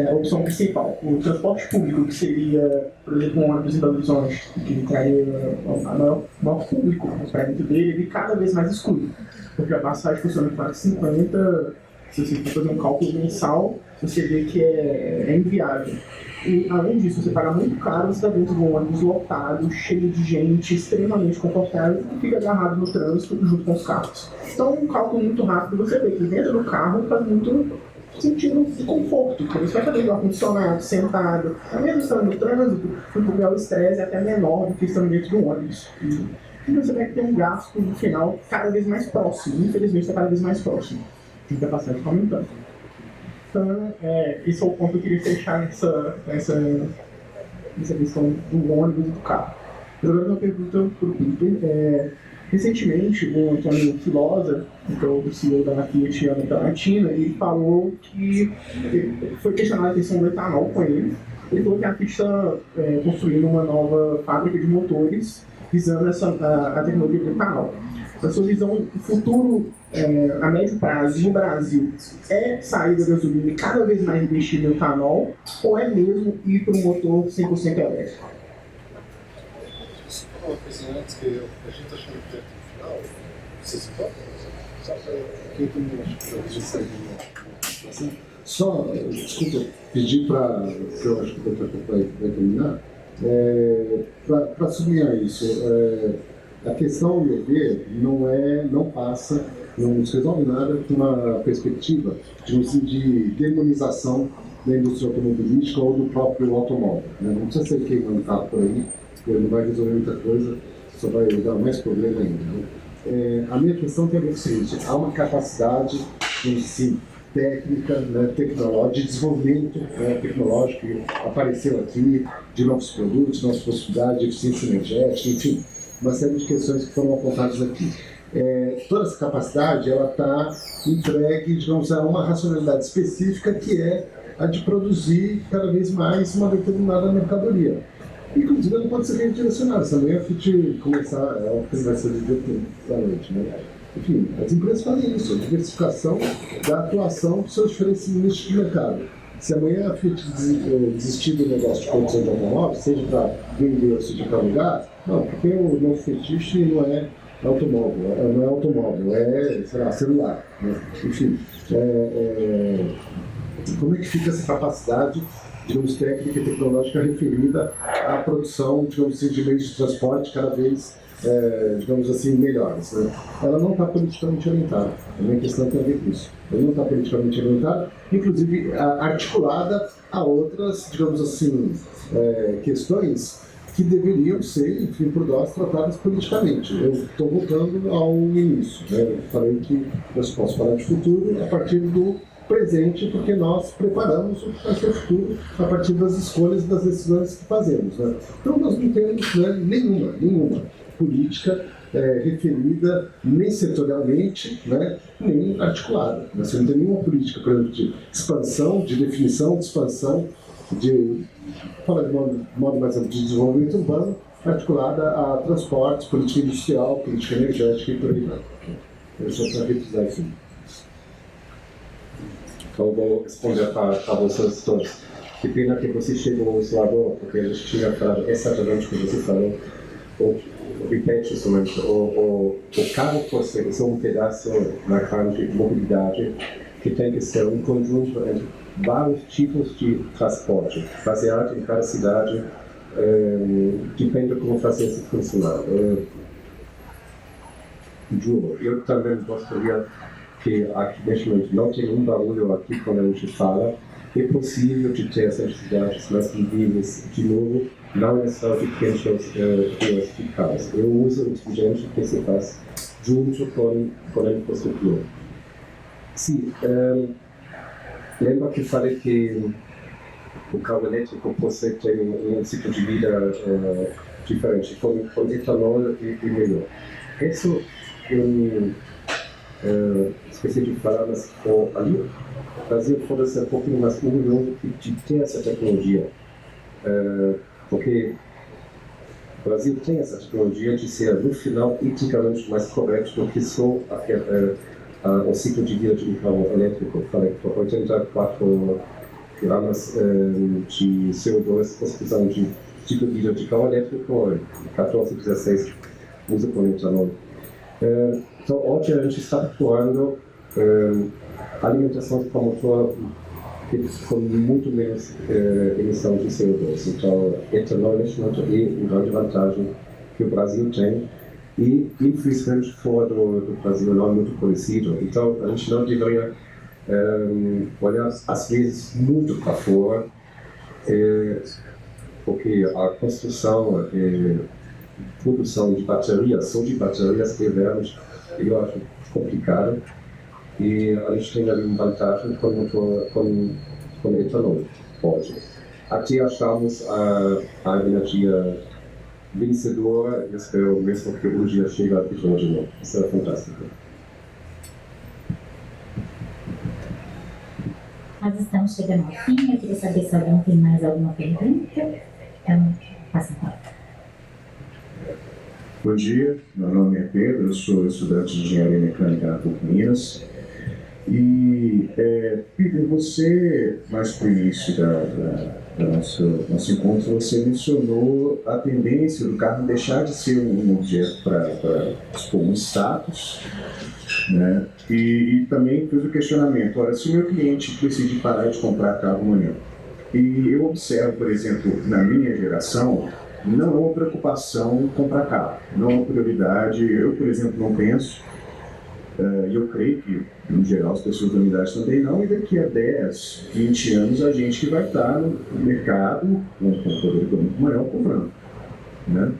a opção principal. O transporte público, que seria, por exemplo, um ônibus em Belo Horizonte, que traria maior público para dentro dele, ele cada vez mais exclui. Porque a passagem custa R$4,50, se você for fazer um cálculo mensal, você vê que é inviável. E, além disso, você paga muito caro, você está dentro de um ônibus lotado, cheio de gente, extremamente confortável, e fica agarrado no trânsito junto com os carros. Então, um cálculo muito rápido, você vê que dentro do carro faz muito sentido de conforto, porque você vai fazer o ar-condicionado, sentado, mesmo estando no trânsito, o estresse é até menor do que estando dentro do ônibus. E você vai ter um gasto no final cada vez mais próximo, infelizmente está cada vez mais próximo, a passagem está aumentando. Então, esse é o ponto que eu queria fechar essa questão do ônibus e do carro. Mas agora uma pergunta para o Peter. Recentemente, o Antônio Filosa, que é o CEO da Fiat América Latina, ele falou que foi questionada a questão do etanol com ele. Ele falou que a Fiat está construindo uma nova fábrica de motores visando a tecnologia do etanol. Na sua visão, o futuro a médio prazo no Brasil é sair da gasolina e cada vez mais investir no etanol, ou é mesmo ir para um motor 100% elétrico? Uma coisa antes que a gente está chegando perto do final, você se pode? Só para quem tem uma só, desculpa, pedir para, que eu acho que vai terminar, para sublinhar isso. A questão, ao meu ver, não passa, não se resolve nada com uma perspectiva de demonização da indústria automobilística ou do próprio automóvel. Né? Não precisa ser queimando carro por aí, porque não vai resolver muita coisa, só vai dar mais problema ainda. Né? A minha questão tem a ver com o seguinte: há uma capacidade em si, técnica, né, tecnológica, de desenvolvimento tecnológico que apareceu aqui, de novos produtos, novas possibilidades, de eficiência energética, enfim, uma série de questões que foram apontadas aqui. Toda essa capacidade está entregue, digamos, a uma racionalidade específica, que é a de produzir cada vez mais uma determinada mercadoria. Inclusive, ela pode ser redirecionada. Se amanhã a gente começar, é óbvio que vai ser de dia da noite, né? Enfim, as empresas fazem isso, a diversificação da atuação dos seus diferentes nichos de mercado. Se amanhã a Fiat desistir do negócio de produção de automóveis, seja para vender ou seja para alugar, não, porque o nosso fetiche não é automóvel, sei lá, celular. Né? Enfim, como é que fica essa capacidade, digamos, técnica e tecnológica referida à produção, digamos assim, de meios de transporte cada vez, digamos assim, melhores? Né? Ela não está politicamente orientada. A minha questão tem a ver com isso. Ela não está politicamente orientada, inclusive articulada a outras, digamos assim, questões que deveriam ser, enfim, por nós, tratadas politicamente. Eu estou voltando ao início. Né? Eu falei que eu posso falar de futuro a partir do presente, porque nós preparamos o seu futuro a partir das escolhas, das decisões que fazemos. Né? Então, nós não temos, né, nenhuma política referida nem setorialmente, né, nem articulada. Você não tem nenhuma política, por exemplo, de expansão, de definição de expansão, fala de modo mais amplo, de desenvolvimento urbano, articulada a transportes, política industrial, política energética e por aí vai. Eu só para revisar isso. Então, eu vou responder para vocês todos. Que pena que você chegou ao seu agora, porque a gente tinha falado exatamente o que você falou. Repete somente, o carro pode ser um pedaço na grande mobilidade que tem que ser um conjunto entre vários tipos de transporte, baseado em cada cidade, depende de como fazer isso funcionar. Juro, eu também gostaria que aqui neste momento não tem barulho aqui quando a gente fala. É possível de ter essas cidades mais visíveis de novo, não é só de queixas eficazes. Eu uso o inteligente que se faz junto com a infraestrutura. Sim, lembra que falei que o carro elétrico pode ter um ciclo de vida diferente, com etanol e melhor. Isso esqueci de falar, mas ali o Brasil pode ser um pouquinho mais orgulhoso de ter essa tecnologia, porque o Brasil tem essa tecnologia de ser, no final, eticamente mais correto do que só o ciclo de vida de um carro elétrico. Falei que 84 gramas de CO2 possibilidade de ciclo de vida de carro elétrico, 14, 16 usa com etanol. Então, hoje a gente está procurando alimentação para motor com muito menos emissão de CO2. Então, etanol é uma grande vantagem que o Brasil tem e, infelizmente, fora do Brasil não é muito conhecido. Então, a gente não deveria olhar, às vezes, muito para fora, porque a construção produção de baterias, só de baterias verdes, eu acho complicado. E a gente tem ali uma vantagem com etanol, hoje. Até achamos a energia vencedora, e espero mesmo que um dia chegue a hidrogênio. Isso é fantástico. Nós estamos chegando ao fim. Eu queria saber se alguém tem mais alguma pergunta. Então, passa a palavra. Bom dia, meu nome é Pedro, eu sou estudante de Engenharia Mecânica na PUC Minas. E, Peter, você, mais para o início do nosso encontro, você mencionou a tendência do carro deixar de ser um objeto para expor um status, né? E também fez o questionamento, olha, se o meu cliente decidir parar de comprar carro amanhã, e eu observo, por exemplo, na minha geração, não é uma preocupação comprar carro, não é uma prioridade. Eu, por exemplo, não penso, e eu creio que, no geral, as pessoas da minha idade também não, e daqui a 10, 20 anos a gente que vai estar no mercado com um poder econômico maior comprando, né?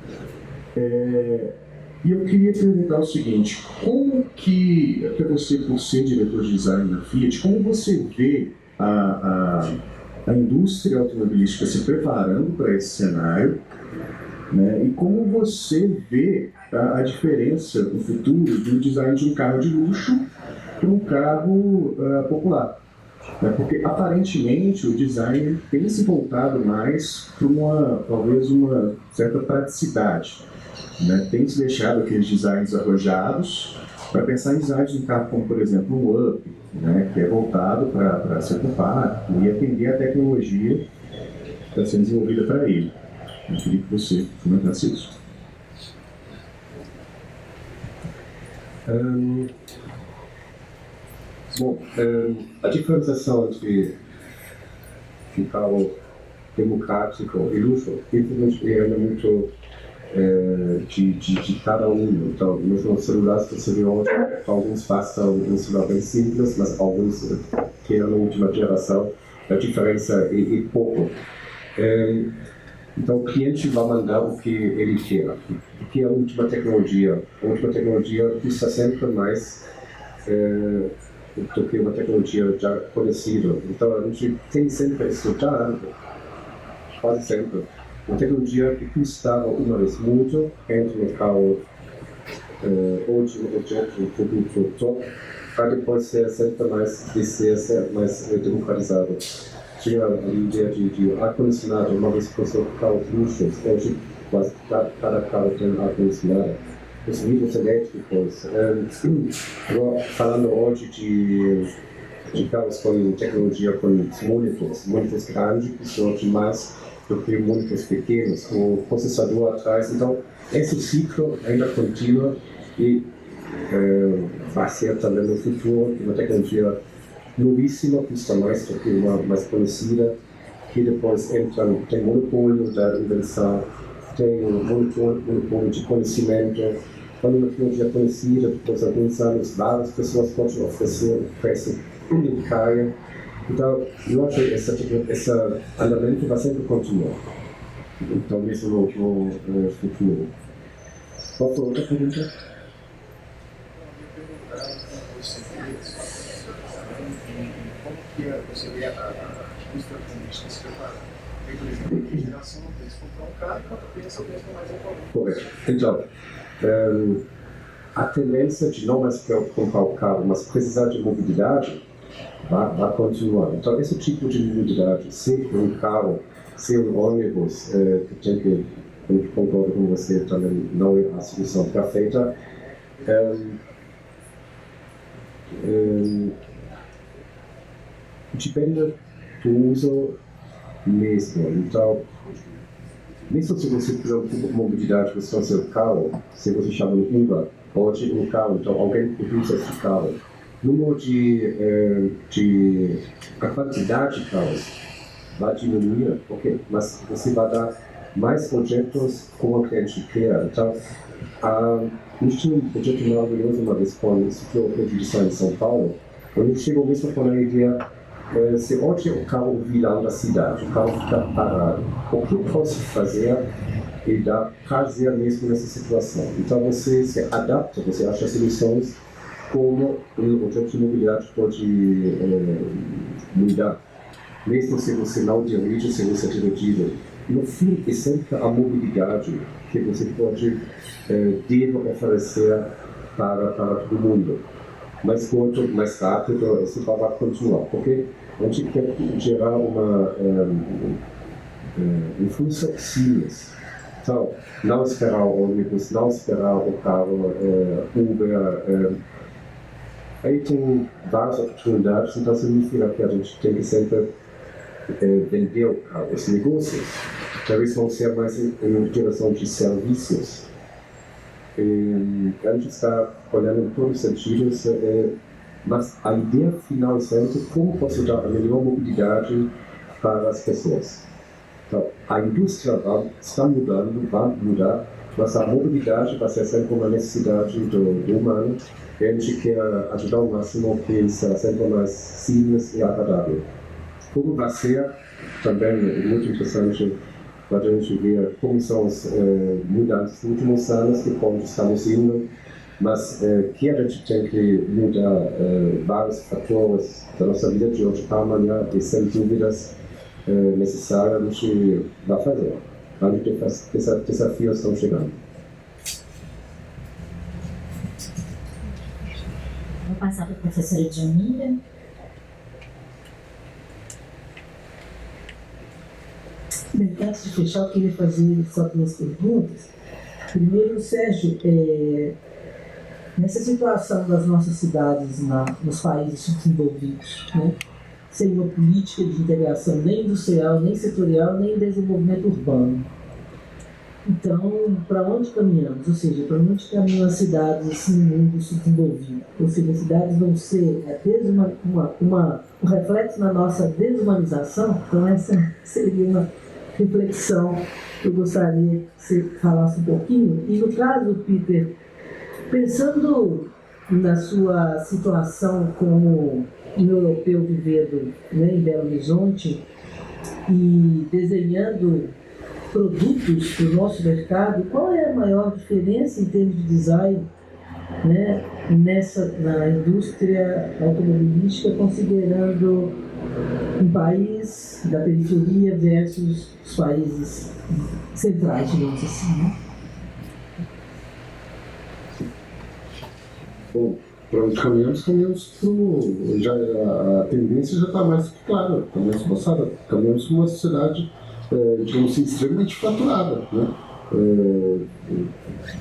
E eu queria perguntar o seguinte, como que, até você por ser diretor de design na Fiat, como você vê a indústria automobilística se preparando para esse cenário, né? E como você vê a diferença no futuro do design de um carro de luxo para um carro popular? Né? Porque aparentemente o design tem se voltado mais para talvez uma certa praticidade, né? Tem se deixado aqueles designs arrojados para pensar em designs de um carro como, por exemplo, um Up, né? Que é voltado para ser compacto e atender a tecnologia que está sendo desenvolvida para ele. Eu queria que você comentasse isso. A diferenciação entre um carro democrático e luxo, infelizmente, é muito de cada um. Então, mesmo os celulares que você vê hoje, alguns façam um celular bem simples, mas alguns querem a última geração. A diferença é pouco. Então, o cliente vai mandar o que ele quer. Porque a última tecnologia custa sempre mais do que uma tecnologia já conhecida. Então, a gente tem sempre que estudar, quase sempre, uma tecnologia que custava uma vez muito, entra no carro hoje um objeto, um produto top, para depois ser sempre mais democratizado. Tinha a ideia de ar-condicionado, uma vez que você carro de luxo, hoje quase cada carro tem ar-condicionado. Os vidros elétricos. Falando hoje de carros com tecnologia com monitores grandes, que são mais do que monitores pequenos, com o processador atrás. Então, esse ciclo ainda continua e vai ser também no futuro uma tecnologia novíssima, custa mais do que uma mais conhecida, que depois entra, tem monopólio da invenção, tem um monopólio de conhecimento. Quando uma tecnologia conhecida, depois de alguns anos, várias pessoas podem oferecer o preço que cai. Então, eu acho que esse andamento vai sempre continuar. Então, mesmo no futuro. Qual foi a outra pergunta? Como que você vê a indústria automobilística se preparando? Por exemplo, a geração não pensa comprar um carro, enquanto pensa mais um carro. Correto. Então, a tendência de não mais comprar o carro, mas precisar de mobilidade, vai continuar. Então, esse tipo de mobilidade, ser um carro, ser um ônibus, que eu concordo com você, também não é a solução perfeita. Depende do uso mesmo. Então, mesmo se você preocupa com mobilidade, você tem seu carro, se você chama de Uber, hoje um carro, então alguém produz esse carro. Número a quantidade de carros vai diminuir, ok, mas você vai dar mais projetos como o cliente quer. Então, a gente tinha um projeto maravilhoso uma vez com o Instituto de Design em São Paulo, onde chegou mesmo com a ideia, se hoje o carro é o vilão da cidade, o carro fica parado, o que eu posso fazer e dar prazer mesmo nessa situação? Então você se adapta, você acha soluções como um objeto de mobilidade pode mudar, mesmo se você não dirige, se você é dirigido. No fim, é sempre a mobilidade que você pode deve oferecer para todo mundo. Mais curto, mais rápido, isso vai continuar, porque a gente quer gerar um fluxo simples. Então, não esperar o ônibus, não esperar o carro, Uber. Aí tem várias oportunidades, então significa que a gente tem que sempre vender o carro. Os negócios, eles vão ser mais em direção de serviços. A gente está olhando em todos os sentidos, mas a ideia final é sempre como posso dar a melhor mobilidade para as pessoas. Então, a indústria está mudando, vai mudar, mas a mobilidade vai ser sempre uma necessidade do humano, e a gente quer ajudar ao máximo que ele seja sempre mais simples e agradável. Como vai ser, também é muito interessante para a gente ver como são as mudanças nos últimos anos, que como estamos indo, mas que a gente tem que mudar vários fatores da nossa vida de hoje para amanhã, e sem dúvidas necessário a gente vai fazer. Esses desafios estão chegando. Vou passar para a professora Dionira. Bem, antes de fechar, eu queria fazer só 2 perguntas. Primeiro, Sérgio, nessa situação das nossas cidades nos países subdesenvolvidos, né, sem uma política de integração nem industrial, nem setorial, nem desenvolvimento urbano. Então, para onde caminhamos? Ou seja, para onde caminham as cidades assim, no mundo subdesenvolvido? Ou seja, as cidades vão ser um reflexo na nossa desumanização? Então, essa seria uma reflexão que eu gostaria que você falasse um pouquinho. E no caso, Peter, pensando na sua situação como um europeu vivendo, né, em Belo Horizonte e desenhando produtos para o nosso mercado, qual é a maior diferença em termos de design, né, na indústria automobilística, considerando um país da periferia versus os países centrais, digamos assim, né? Bom, para onde caminhamos a tendência já está mais clara, está mais esboçada. Caminhamos para uma sociedade, digamos assim, extremamente fraturada, né?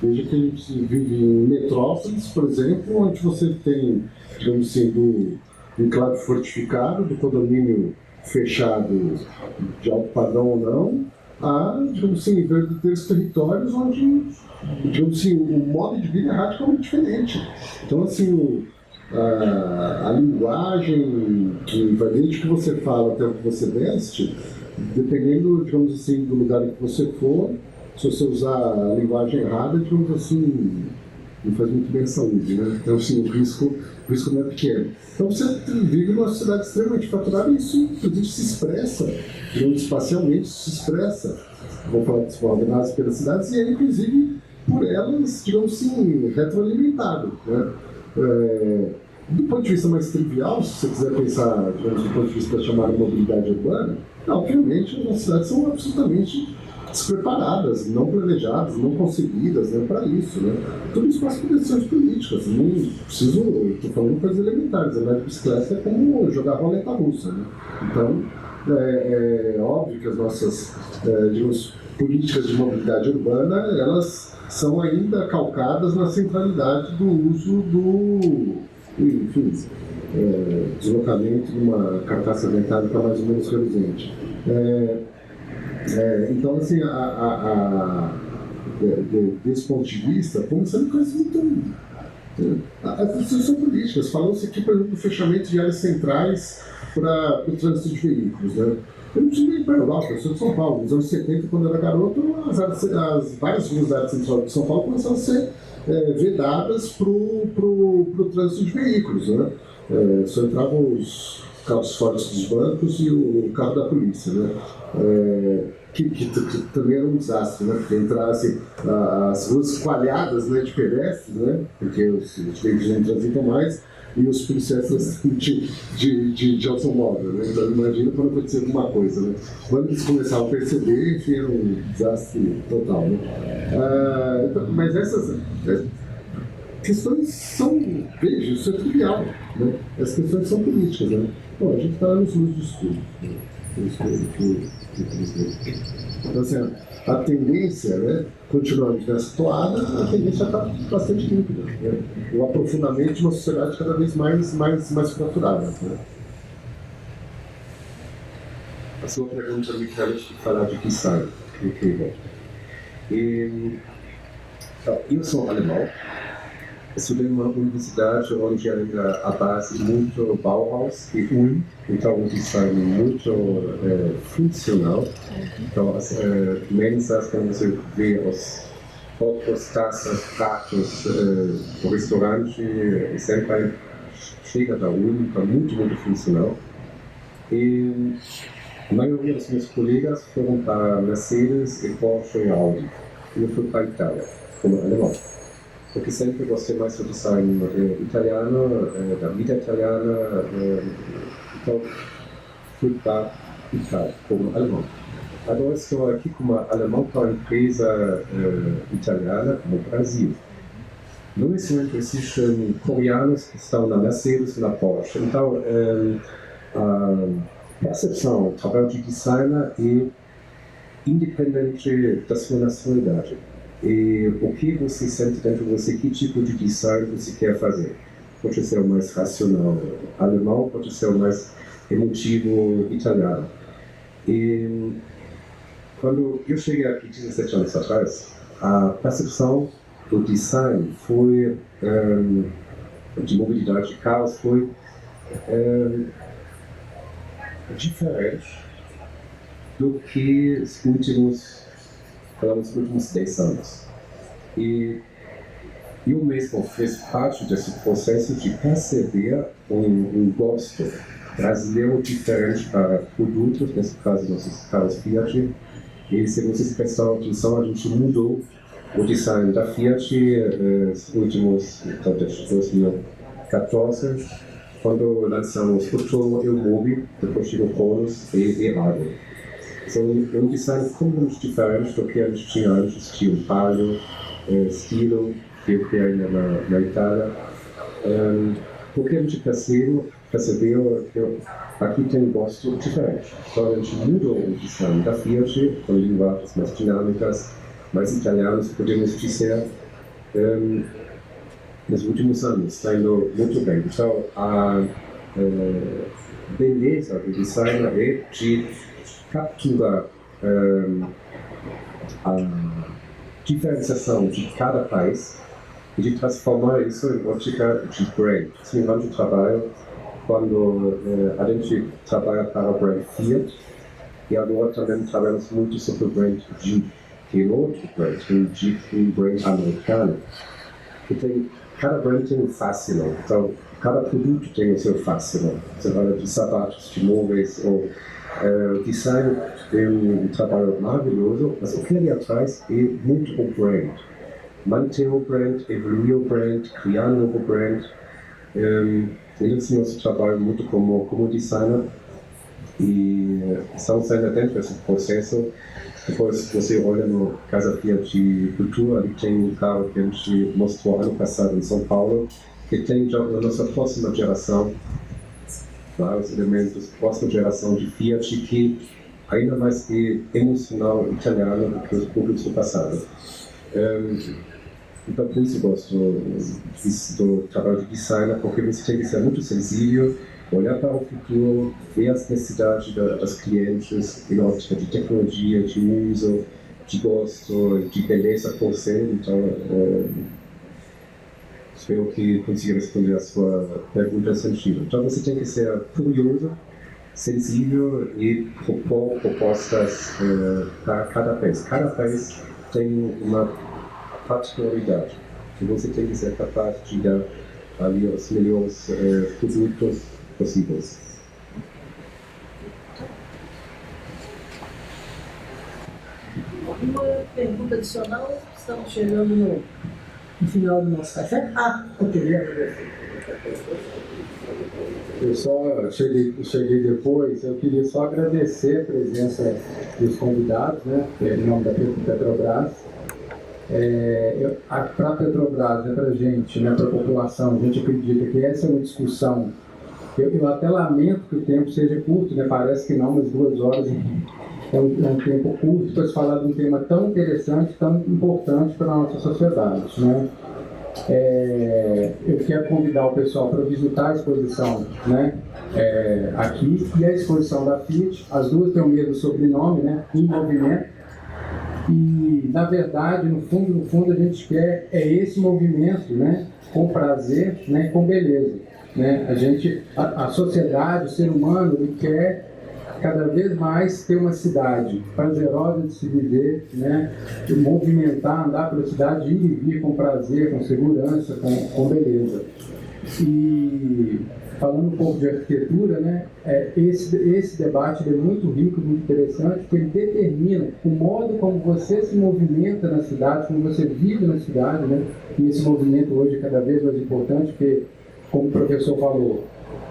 Veja que a gente vive em metrópoles, por exemplo, onde você tem, digamos assim, do enclave fortificado, do condomínio fechado de alto padrão ou não, a, digamos assim, verdadeiros territórios onde, digamos assim, o modo de vida é radicalmente diferente. Então, assim, a linguagem que vai desde o que você fala até o que você veste, dependendo, digamos assim, do lugar em que você for, se você usar a linguagem errada, digamos assim, não faz muito bem à saúde, né? Então, assim, o risco não é pequeno. Então, você vive numa sociedade extremamente fraturada e isso, inclusive, se expressa, digamos, espacialmente, se expressa, vou falar de ordenadas pelas cidades, e é, inclusive, por elas, digamos assim, retroalimentado, né? Do ponto de vista mais trivial, se você quiser pensar, digamos, do ponto de vista da chamada mobilidade urbana, obviamente, as cidades são absolutamente despreparadas, não planejadas, não concebidas, né, para isso, né? Tudo isso passa por decisões políticas. Não preciso, estou falando coisas elementares. Andar de bicicleta é como jogar roleta russa, né? Então, é óbvio que as nossas, digamos, políticas de mobilidade urbana, elas são ainda calcadas na centralidade do uso enfim, deslocamento de uma carcaça metálica mais ou menos reluzente. Então, assim, desse ponto de vista, começando coisas muito... As decisões são políticas. Falou-se aqui, por exemplo, do fechamento de áreas centrais para o trânsito de veículos, né? Eu não preciso ir para a Europa, eu sou de São Paulo. Nos anos 70, quando eu era garoto, as várias ruas da área central de São Paulo começaram a ser vedadas para o trânsito de veículos, né? Só entravam os carros fortes dos bancos e o carro da polícia, né? Que também era um desastre, né? Porque entrassem as ruas coalhadas, né, de pedestres, né? Porque os veículos não transitam mais e os policiais de automóvel, né? Então imagina quando acontecia alguma coisa, né? Quando eles começaram a perceber, enfim, era um desastre total, né? Mas essas questões são, veja, isso é trivial, né? As questões são políticas, né? Bom, a gente está nos livros de estudo, né? Então, assim, a tendência, né, continuamos nessa toada, a tendência está bastante límpida, né? O aprofundamento de uma sociedade cada vez mais fraturada, né? A sua pergunta me quer falar de que sai, incrível. Então, eu sou alemão, estudei numa universidade onde era a base muito Bauhaus e Ulm, então um design muito funcional. Então as mensas, quando você vê os copos, taças, pratos, o restaurante, sempre chega da Ulm, então muito funcional. E a maioria dos meus colegas foram para Mercedes e Porsche e Audi. E eu fui para a Itália, como alemão. Porque sempre gostei mais do design italiano, da vida italiana, então fui para a Itália, como alemão. Agora estou aqui como alemão para uma empresa italiana, como o Brasil. No momento existem coreanos que estão na Mercedes e na Porsche. Então, a percepção, o trabalho de designer é independente da sua nacionalidade. E o que você sente dentro de você, que tipo de design você quer fazer. Pode ser o mais racional alemão, pode ser o mais emotivo italiano. E quando eu cheguei aqui 17 anos atrás, a percepção do design foi, de mobilidade de carros, foi diferente do que os últimos 10 anos. E eu mesmo fiz parte desse processo de perceber um gosto brasileiro diferente para produtos, nesse caso nossos carros Fiat. E se vocês prestaram atenção, a gente mudou o design da Fiat nos últimos, desde 2014, quando lançamos o Toro e o Mobi, depois chegou o Conos e Argo. São um design completamente diferente do que a gente tinha antes, tinha um Palio, Stilo, que eu criei na Itália. Porque a gente percebeu que aqui tem um gosto diferente. Então a gente mudou o design da Fiat, com linguagens mais dinâmicas, mais italianas, podemos dizer, nos últimos anos, está indo muito bem. Então a beleza do design é de capturar a diferenciação de cada país e de transformar isso em ótica de brand. Isso é um grande trabalho quando a gente trabalha para o brand Fiat e agora também trabalhamos muito sobre o brand Jeep, que é outro brand, um brand americano. E cada brand tem um fascínio, então cada produto tem o seu fascínio. Você fala de sapatos, de móveis, ou design é um trabalho maravilhoso, mas o que ali atrás é muito o brand. Manter o brand, evoluir o brand, criar um novo brand. Esse é o nosso trabalho muito como designer. E estamos ainda dentro desse processo. Depois você olha no Casa Fiat Cultura, ali tem um carro que a gente mostrou ano passado em São Paulo, que tem já na nossa próxima geração vários elementos, próxima geração de Fiat que ainda mais emocional italiano do que os produtos do passado. Então por isso eu gosto do trabalho de designer, porque você tem que ser muito sensível, olhar para o futuro, ver as necessidades das clientes, em ótica de tecnologia, de uso, de gosto, de beleza por ser. Então, espero que consiga responder a sua pergunta sentido. Então, você tem que ser curioso, sensível e propor propostas para cada país. Cada país tem uma particularidade que você tem que ser capaz de dar ali os melhores produtos possíveis. Uma pergunta adicional, estamos chegando no final do nosso café. Ok, eu só cheguei depois, eu queria só agradecer a presença dos convidados, né, em nome da Petrobras. Para a Petrobras, para a gente, né, para a população, a gente acredita que essa é uma discussão. Eu até lamento que o tempo seja curto, né? Parece que não, mas 2 horas é um tempo curto para se falar de um tema tão interessante, tão importante para a nossa sociedade, né? Eu quero convidar o pessoal para visitar a exposição, né, aqui, e a exposição da Fiat. As duas têm o mesmo sobrenome, né, Em Movimento. E, na verdade, no fundo, a gente quer esse movimento, né, com prazer, né, com beleza. Né? A sociedade, o ser humano, ele quer cada vez mais ter uma cidade prazerosa de se viver, né? E movimentar, andar pela cidade, ir e vir com prazer, com segurança, com beleza. E falando um pouco de arquitetura, né? Esse debate é muito rico, muito interessante, porque ele determina o modo como você se movimenta na cidade, como você vive na cidade, né? E esse movimento hoje é cada vez mais importante, porque, como o professor falou,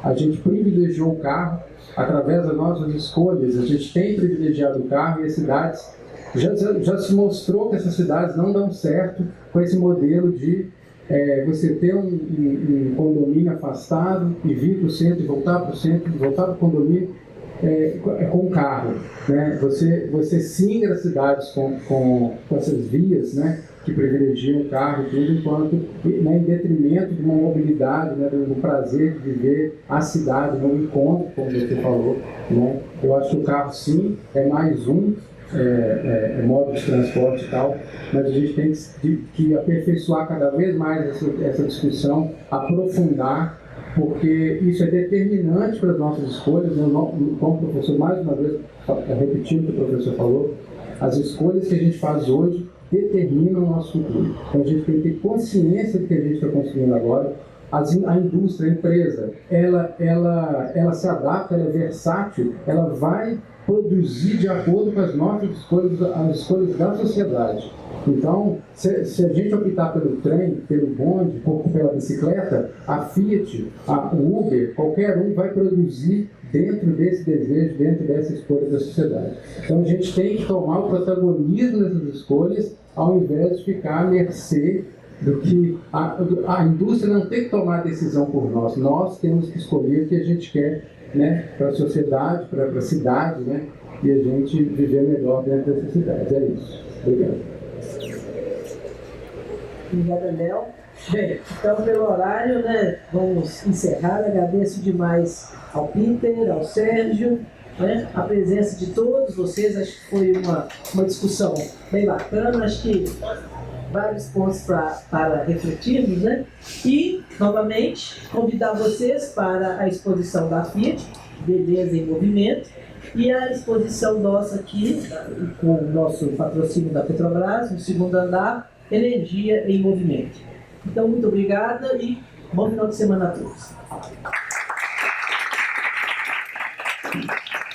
a gente privilegiou o carro. Através das nossas escolhas, a gente tem privilegiado o carro, e as cidades, já se mostrou que essas cidades não dão certo com esse modelo de você ter um condomínio afastado e vir para o centro, e voltar para o centro, voltar para o condomínio com o carro. Né? Você singra as cidades com essas vias, né, que privilegiam o carro e tudo, enquanto, né, em detrimento de uma mobilidade, né, do prazer de viver a cidade, no encontro, como você falou. Né? Eu acho que o carro, sim, é mais um modo de transporte e tal, mas a gente tem que aperfeiçoar cada vez mais essa discussão, aprofundar, porque isso é determinante para as nossas escolhas. Né? Como o professor, mais uma vez, repetindo o que o professor falou, as escolhas que a gente faz hoje determinam o nosso futuro. Então a gente tem que ter consciência do que a gente está construindo agora. A indústria, a empresa, ela se adapta, ela é versátil, ela vai produzir de acordo com as nossas escolhas, as escolhas da sociedade. Então, se a gente optar pelo trem, pelo bonde, pela bicicleta, a Fiat, o Uber, qualquer um vai produzir dentro desse desejo, dentro dessa escolha da sociedade. Então a gente tem que tomar o protagonismo dessas escolhas, ao invés de ficar à mercê do que a indústria não tem que tomar a decisão por nós. Nós temos que escolher o que a gente quer, né, para a sociedade, para a cidade, né, e a gente viver melhor dentro dessas cidades. É isso. Obrigado. Obrigada, Léo. Bem, então pelo horário, né, vamos encerrar. Agradeço demais ao Peter, ao Sérgio, né, a presença de todos vocês. Acho que foi uma discussão bem bacana, acho que vários pontos para refletirmos, né? E, novamente, convidar vocês para a exposição da Fiat, Beleza em Movimento, e a exposição nossa aqui, com o nosso patrocínio da Petrobras, no segundo andar, Energia em Movimento. Então, muito obrigada e bom final de semana a todos.